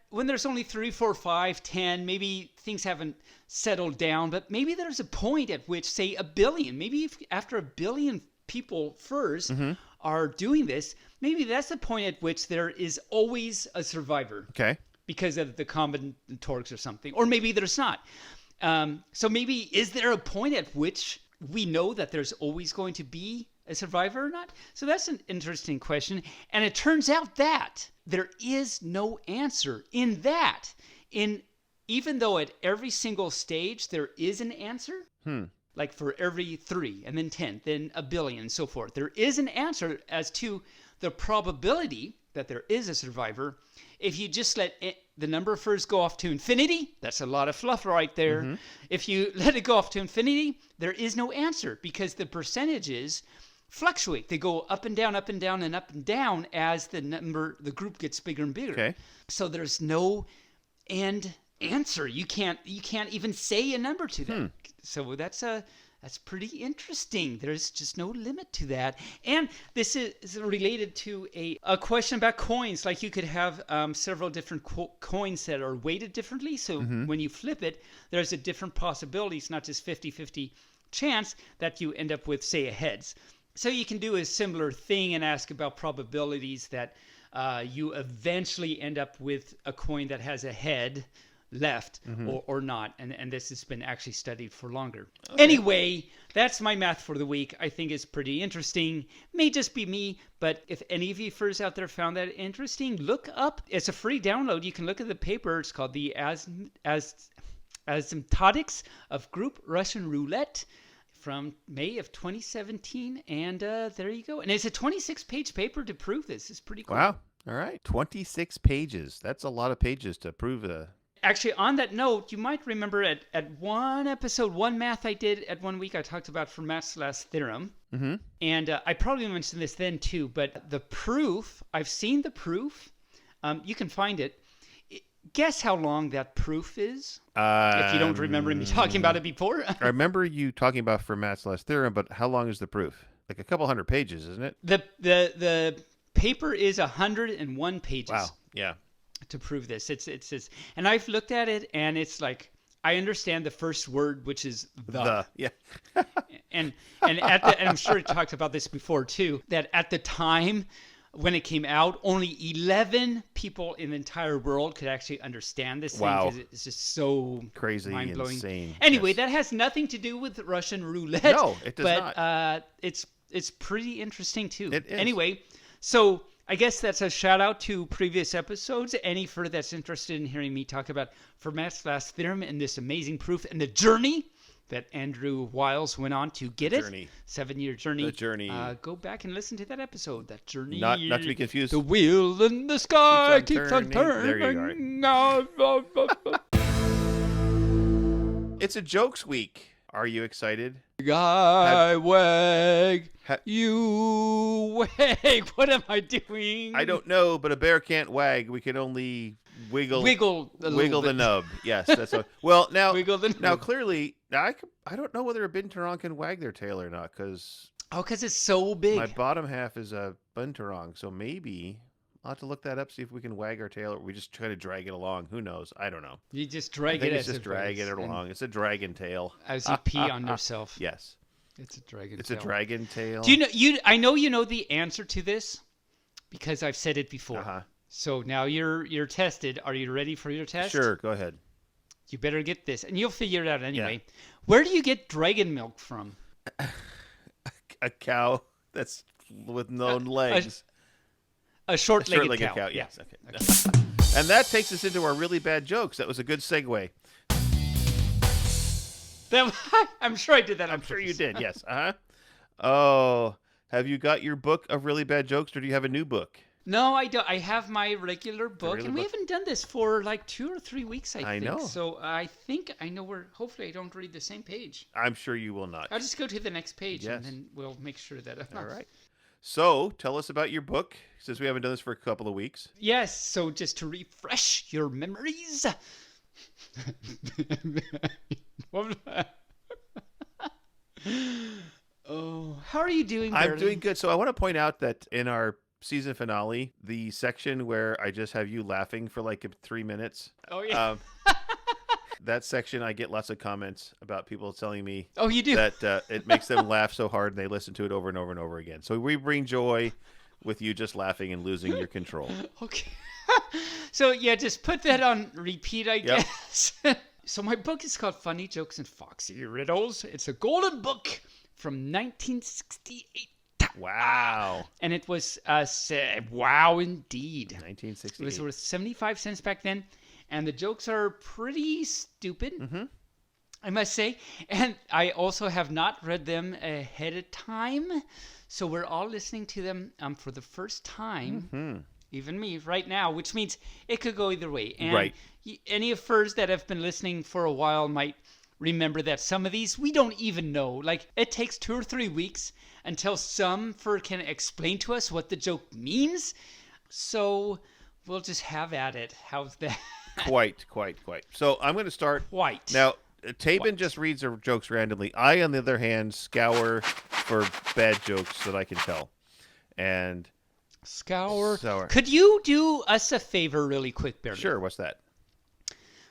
when there's only 3, 4, 5, 10, maybe things haven't settled down, but maybe there's a point at which, say, 1 billion, maybe after 1 billion furs are doing this, maybe that's the point at which there is always a survivor. Okay. Because of the combinatorics or something. Or maybe there's not. So maybe, is there a point at which we know that there's always going to be a survivor or not? So that's an interesting question. And it turns out that there is no answer in that. Even though at every single stage there is an answer, like for every 3, and then 10, then 1 billion, and so forth. There is an answer as to the probability that there is a survivor. If you just let the number of furs go off to infinity, that's a lot of fluff right there. If you let it go off to infinity, there is no answer, because the percentages fluctuate. They go up and down, up and down, and up and down as the group gets bigger and bigger. Okay. So there's no end answer. You can't even say a number to that. So that's That's pretty interesting. There's just no limit to that. And this is related to a question about coins. Like you could have several different coins that are weighted differently. So when you flip it, there's a different possibility. It's not just 50-50 chance that you end up with, say, a heads. So you can do a similar thing and ask about probabilities that you eventually end up with a coin that has a head left or not, and this has been actually studied for longer. Okay. Anyway, that's my math for the week. I think it's pretty interesting. May just be me, but if any of you furs out there found that interesting, look up. It's a free download. You can look at the paper. It's called the Asymptotics of Group Russian Roulette from May of 2017, and there you go. And it's a 26-page paper to prove this. It's pretty cool. Wow. All right. 26 pages. That's a lot of pages to prove a... Actually, on that note, you might remember at one episode, one math I did at 1 week, I talked about Fermat's last theorem. Mm-hmm. And I probably mentioned this then too, but the proof, I've seen the proof. You can find it. Guess how long that proof is? If you don't remember me talking about it before. I remember you talking about Fermat's last theorem, but how long is the proof? Like a couple hundred pages, isn't it? The paper is 101 pages. Wow. Yeah. To prove this. It's and I've looked at it, and it's like I understand the first word, which is the. Yeah. and I'm sure we talked about this before too, that at the time when it came out, only 11 people in the entire world could actually understand this thing, because it's just so crazy, mind-blowing. Insane. Anyway, that has nothing to do with Russian roulette. No, it does not. But it's pretty interesting too. It is. Anyway, so I guess that's a shout out to previous episodes. Any further that's interested in hearing me talk about Fermat's last theorem and this amazing proof and the journey that Andrew Wiles went on to get it. 7-year journey. The journey. Go back and listen to that episode. That journey. Not to be confused. The wheel in the sky keeps on turning. There you are. It's a jokes week. Are you excited? I wag. You wag. What am I doing? I don't know, but a bear can't wag. We can only wiggle the nub. Yes, that's a, well now. Wiggle the nub. Now clearly, I don't know whether a binturong can wag their tail or not, because it's so big. My bottom half is a binturong, so maybe I'll have to look that up, see if we can wag our tail, or we just try to drag it along. Who knows? I don't know. You just drag it. It's just drag it along. It's a dragon tail. As you pee on yourself. Yes. It's a dragon tail. It's a dragon tail. Do you know? I know you know the answer to this because I've said it before. Uh-huh. So now you're tested. Are you ready for your test? Sure. Go ahead. You better get this, and you'll figure it out anyway. Yeah. Where do you get dragon milk from? A cow that's with no legs. A short-legged cow. Yes. Okay. And that takes us into our really bad jokes. That was a good segue. I'm sure I did that. I'm sure you did. Yes. Uh-huh. Oh, have you got your book of really bad jokes, or do you have a new book? No, I don't. I have my regular book, and we haven't done this for like 2 or 3 weeks, I think. Know. So I think I know where. Hopefully, I don't read the same page. I'm sure you will not. I'll just go to the next page, yes. And then we'll make sure that. All right. So tell us about your book, since we haven't done this for a couple of weeks. Yes. So just to refresh your memories. Oh, how are you doing, Barry? I'm doing good. So I want to point out that in our season finale, the section where I just have you laughing for like 3 minutes. Oh, yeah. That section, I get lots of comments about people telling me you do? That it makes them laugh so hard and they listen to it over and over and over again. So we bring joy with you just laughing and losing your control. Okay. So, yeah, just put that on repeat, I guess. So my book is called Funny Jokes and Foxy Riddles. It's a golden book from 1968. Wow. And it was, wow, indeed. 1968. It was worth 75 cents back then. And the jokes are pretty stupid, I must say. And I also have not read them ahead of time. So we're all listening to them for the first time, even me, right now, which means it could go either way. And any of furs that have been listening for a while might remember that some of these we don't even know. Like, it takes 2 or 3 weeks until some fur can explain to us what the joke means. So we'll just have at it. How's that? Quite. So I'm going to start. Quite. Now, Taebyn just reads her jokes randomly. I, on the other hand, scour for bad jokes that I can tell. And Scour. Could you do us a favor really quick, Barry? Sure, what's that?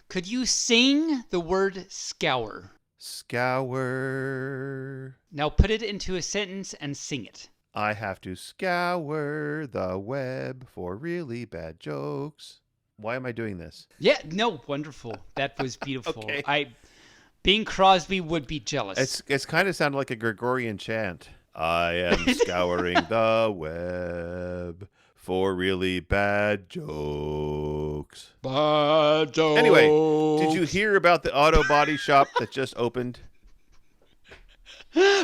Could you sing the word scour? Scour. Now put it into a sentence and sing it. I have to scour the web for really bad jokes. Why am I doing this? Yeah, no, wonderful. That was beautiful. Okay. Bing Crosby would be jealous. It's kind of sounded like a Gregorian chant. I am scouring the web for really bad jokes. Bad jokes. Anyway, did you hear about the auto body shop that just opened?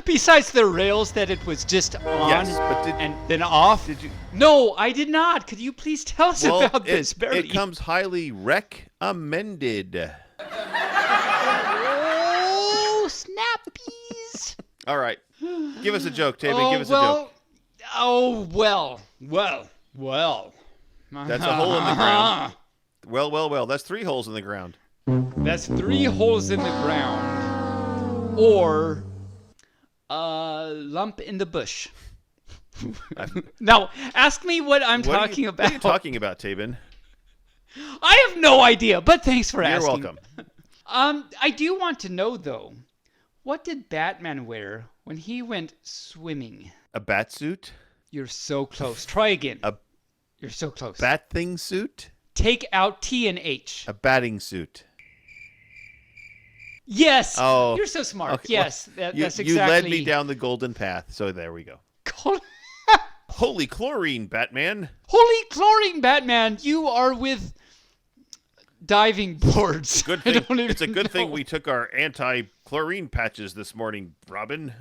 Besides the rails that it was just on and then off? Did you? No, I did not. Could you please tell us about this, Barry? It comes highly recommended. Oh, snappies. All right. Give us a joke, Taebyn. Give us a joke. Oh, well. That's a hole in the ground. Well. That's 3 holes in the ground. That's 3 holes in the ground. Or a lump in the bush. Now, ask me what I'm talking about. What are you talking about, Taebyn? I have no idea, but thanks for asking. You're welcome. I do want to know, though, what did Batman wear when he went swimming? A bat suit? You're so close. Try again. You're so close. Bat thing suit? Take out T and H. A batting suit. Yes. Oh, you're so smart. Okay. Yes, that's exactly. You led me down the golden path, so there we go. Holy chlorine, Batman. Holy chlorine, Batman. You are with diving boards. Good thing. It's a good thing we took our anti-chlorine patches this morning, Robin.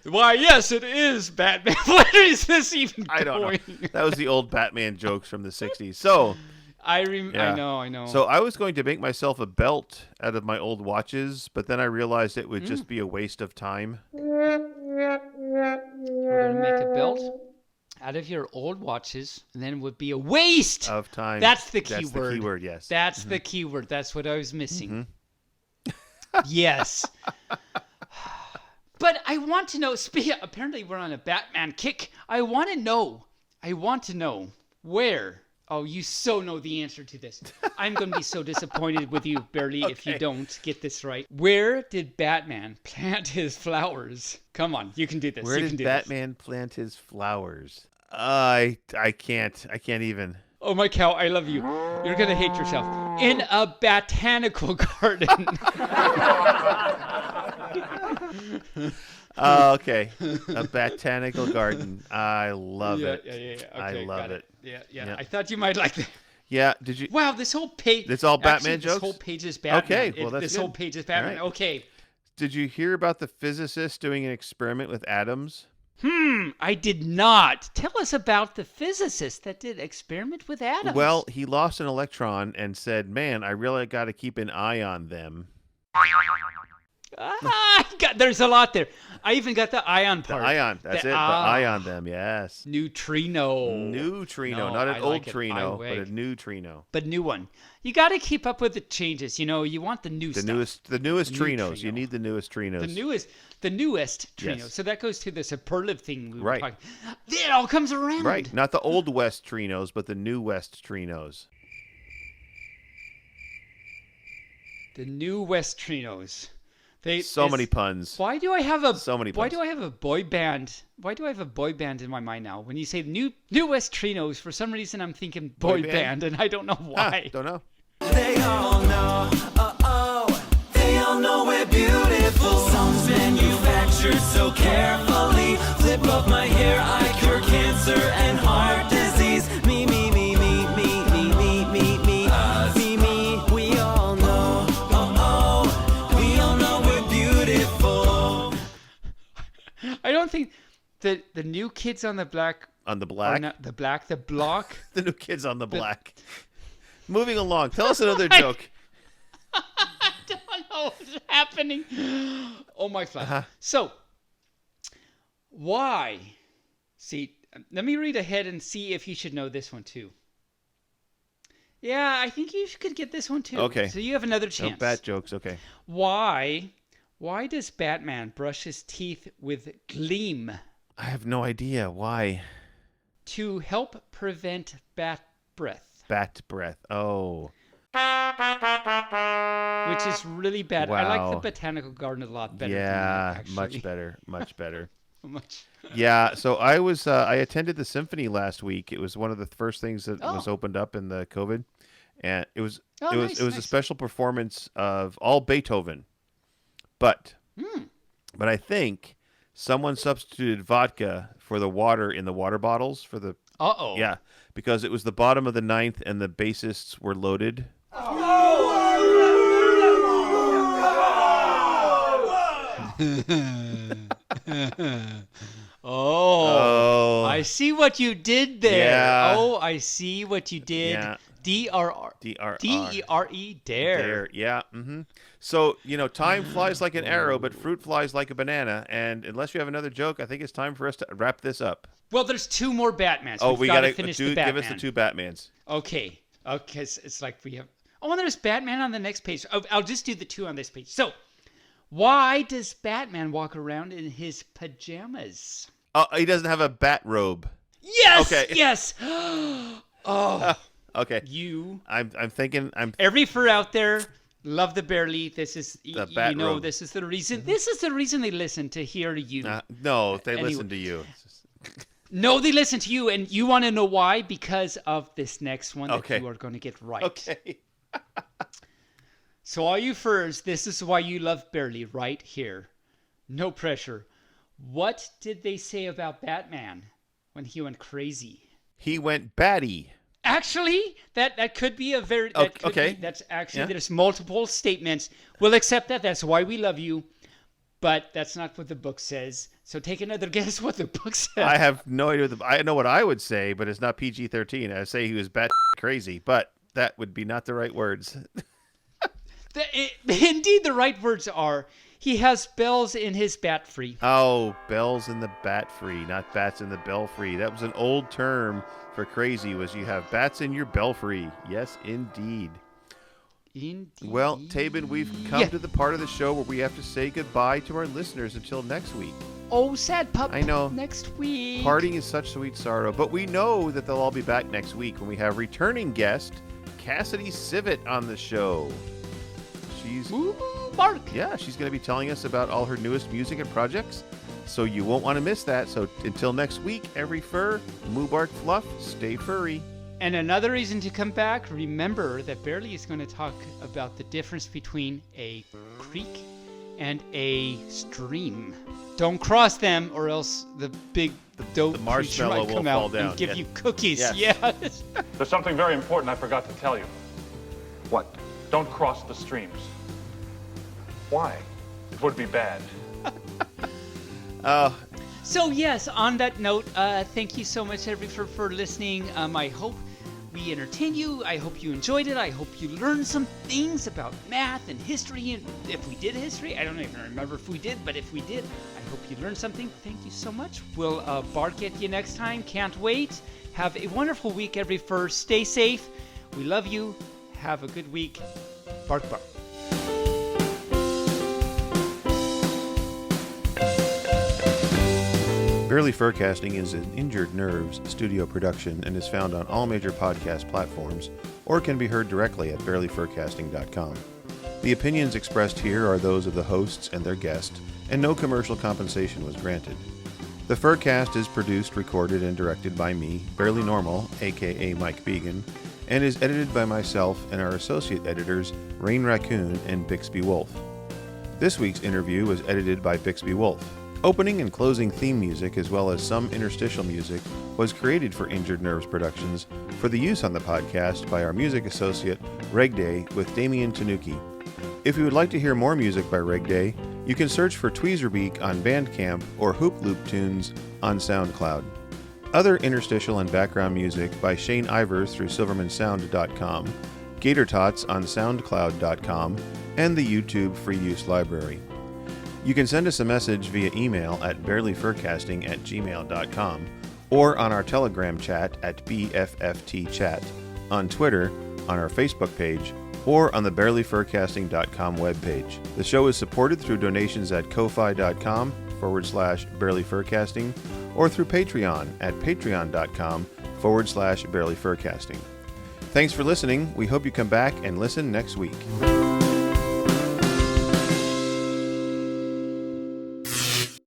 Why, yes, it is, Batman. What is this even I don't going? know. That was the old Batman jokes from the 60s. So, I know. So I was going to make myself a belt out of my old watches, but then I realized it would just be a waste of time. We're going to make a belt out of your old watches, and then it would be a waste of time. That's the key word. That's the key word, yes. That's the key word. That's what I was missing. Yes. But I want to know, apparently we're on a Batman kick. I want to know where. Oh, you so know the answer to this. I'm going to be so disappointed with you, Barely, if you don't get this right. Where did Batman plant his flowers? Come on, you can do this. Where did Batman plant his flowers? I can't even. Oh, my cow, I love you. You're going to hate yourself. In a botanical garden. Oh, okay. A botanical garden. I love it. Yeah. Okay, I love it. Yeah. I thought you might like that. Yeah, did you? Wow, this whole page. It's all Batman jokes? This whole page is Batman. Okay, well, that's This good. whole page is Batman. Right. Okay. Did you hear about the physicist doing an experiment with atoms? I did not. Tell us about the physicist that did experiment with atoms. Well, he lost an electron and said, man, I really got to keep an eye on them. There's a lot there. I even got the ion part. The ion, that's it. The eye on them, yes. Neutrino. Neutrino, not an old trino, but a neutrino. But new one. You got to keep up with the changes. You know, you want the new stuff. The newest trinos. Neutrino. You need the newest trinos. The newest trino. Yes. So that goes to the superlative thing we were Right. talking. It all comes around. Right. Not the old west trinos, but the new west trinos. The new west trinos. Many puns. Why do I have a Why do I have a boy band? Why do I have a boy band in my mind now? When you say new West Trinos, for some reason I'm thinking boy band, and I don't know why. Don't know. They all know, they all know we're beautiful. Songs manufactured so carefully. Flip up my hair, I cure cancer and heart disease. Me, me, me, me, me, me, me, me, me, us. Me, me, we all know, we all know we're beautiful. I don't think the new kids on the block. On the black? Not the block. The new kids on the black. Moving along. Tell us another joke. I don't know what's happening. Oh, my fly. Uh-huh. So, why? See, let me read ahead and see if you should know this one too. Yeah, I think you could get this one too. Okay. So you have another No chance. bat jokes. Okay. Why does Batman brush his teeth with gleam? I have no idea why. To help prevent bat breath. Bat breath. Oh. Which is really bad. I like the Wow. botanical garden a lot better. Yeah, than that, much actually. better. Much better. Much. Yeah, so I attended the symphony last week. It was one of the first things that was opened up in the COVID, and it was Nice, a nice. special performance of all Beethoven, but I think someone substituted vodka for the water in the water bottles for the Uh-oh. yeah, because it was the bottom of the ninth and the bassists were loaded. Oh, I see what you did there. Yeah. Oh, I see what you did. Yeah. D-R-R. D-R-R. D-E-R-E, dare. There, yeah. So, time flies like an arrow, but fruit flies like a banana. And unless you have another joke, I think it's time for us to wrap this up. Well, there's two more Batmans. Oh, We've we got gotta to finish the Batman. give us the two Batmans. Okay. Okay, it's like we have... Oh, and there's Batman on the next page. Oh, I'll just do the two on this page. So, why does Batman walk around in his pajamas? Oh, he doesn't have a bat robe. Yes! Okay. Yes! Oh, Okay. you... I'm thinking. Every fur out there, love the Barely. This is, bat robe. this is the reason. This is the reason they listen to hear you. No, they Anyway. listen to you. No, they listen to you, and you want to know why? Because of this next one that Okay. you are going to get right. Okay. So all you furs, this is why you love Barely right here. No pressure. What did they say about Batman when he went crazy? He went batty. Actually, that could be a very... Oh, That could okay. be, that's actually... Yeah. There's multiple statements. We'll accept that. That's why we love you. But that's not what the book says. So take another guess what the book says. I have no idea. I know what I would say, but it's not PG-13. I'd say he was bat crazy, but that would be not the right words. Indeed, the right words are, he has bells in his bat free. Oh, bells in the bat free, not bats in the belfry. That was an old term for crazy, was you have bats in your belfry. Yes, indeed. Indeed. Well, Taebyn, we've come to the part of the show where we have to say goodbye to our listeners until next week. Oh, sad pup. I know. Next week. Parting is such sweet sorrow, but we know that they'll all be back next week when we have returning guest Cassidy Civet on the show. She's Ooh, Mark. Yeah, she's going to be telling us about all her newest music and projects, so you won't want to miss that. So until next week, every fur, moo bark fluff, stay furry. And another reason to come back, remember that Barely is going to talk about the difference between a creek and a stream. Don't cross them, or else the big dope the marshmallow creature might will come fall out down. and give Yes. you cookies. Yes. Yes. There's something very important I forgot to tell you. What? Don't cross the streams. Why? It would be bad. So yes, on that note, thank you so much, everyone, for listening. I hope we entertained you. I hope you enjoyed it. I hope you learned some things about math and history. And if we did history, I don't even remember if we did, but if we did, I hope you learned something. Thank you so much. We'll bark at you next time. Can't wait. Have a wonderful week, every fur. Stay safe. We love you. Have a good week. Bark, bark. Barely Furcasting is an Injured Nerves studio production and is found on all major podcast platforms or can be heard directly at barelyfurcasting.com. The opinions expressed here are those of the hosts and their guest, and no commercial compensation was granted. The Furcast is produced, recorded, and directed by me, Barely Normal, aka Mike Began, and is edited by myself and our associate editors, Rain Raccoon and Bixby Wolf. This week's interview was edited by Bixby Wolf. Opening and closing theme music, as well as some interstitial music, was created for Injured Nerves Productions for the use on the podcast by our music associate, Regday, with Damian Tanuki. If you would like to hear more music by Regday, you can search for Tweezerbeak on Bandcamp or Hoop Loop Tunes on SoundCloud. Other interstitial and background music by Shane Ivers through SilvermanSound.com, Gator Tots on SoundCloud.com, and the YouTube Free Use Library. You can send us a message via email at barelyfurcasting@gmail.com or on our Telegram chat at BFFTchat, on Twitter on our Facebook page or on the barelyfurcasting.com webpage. The show is supported through donations at ko-fi.com/barelyfurcasting or through Patreon at patreon.com/barelyfurcasting. Thanks for listening. We hope you come back and listen next week.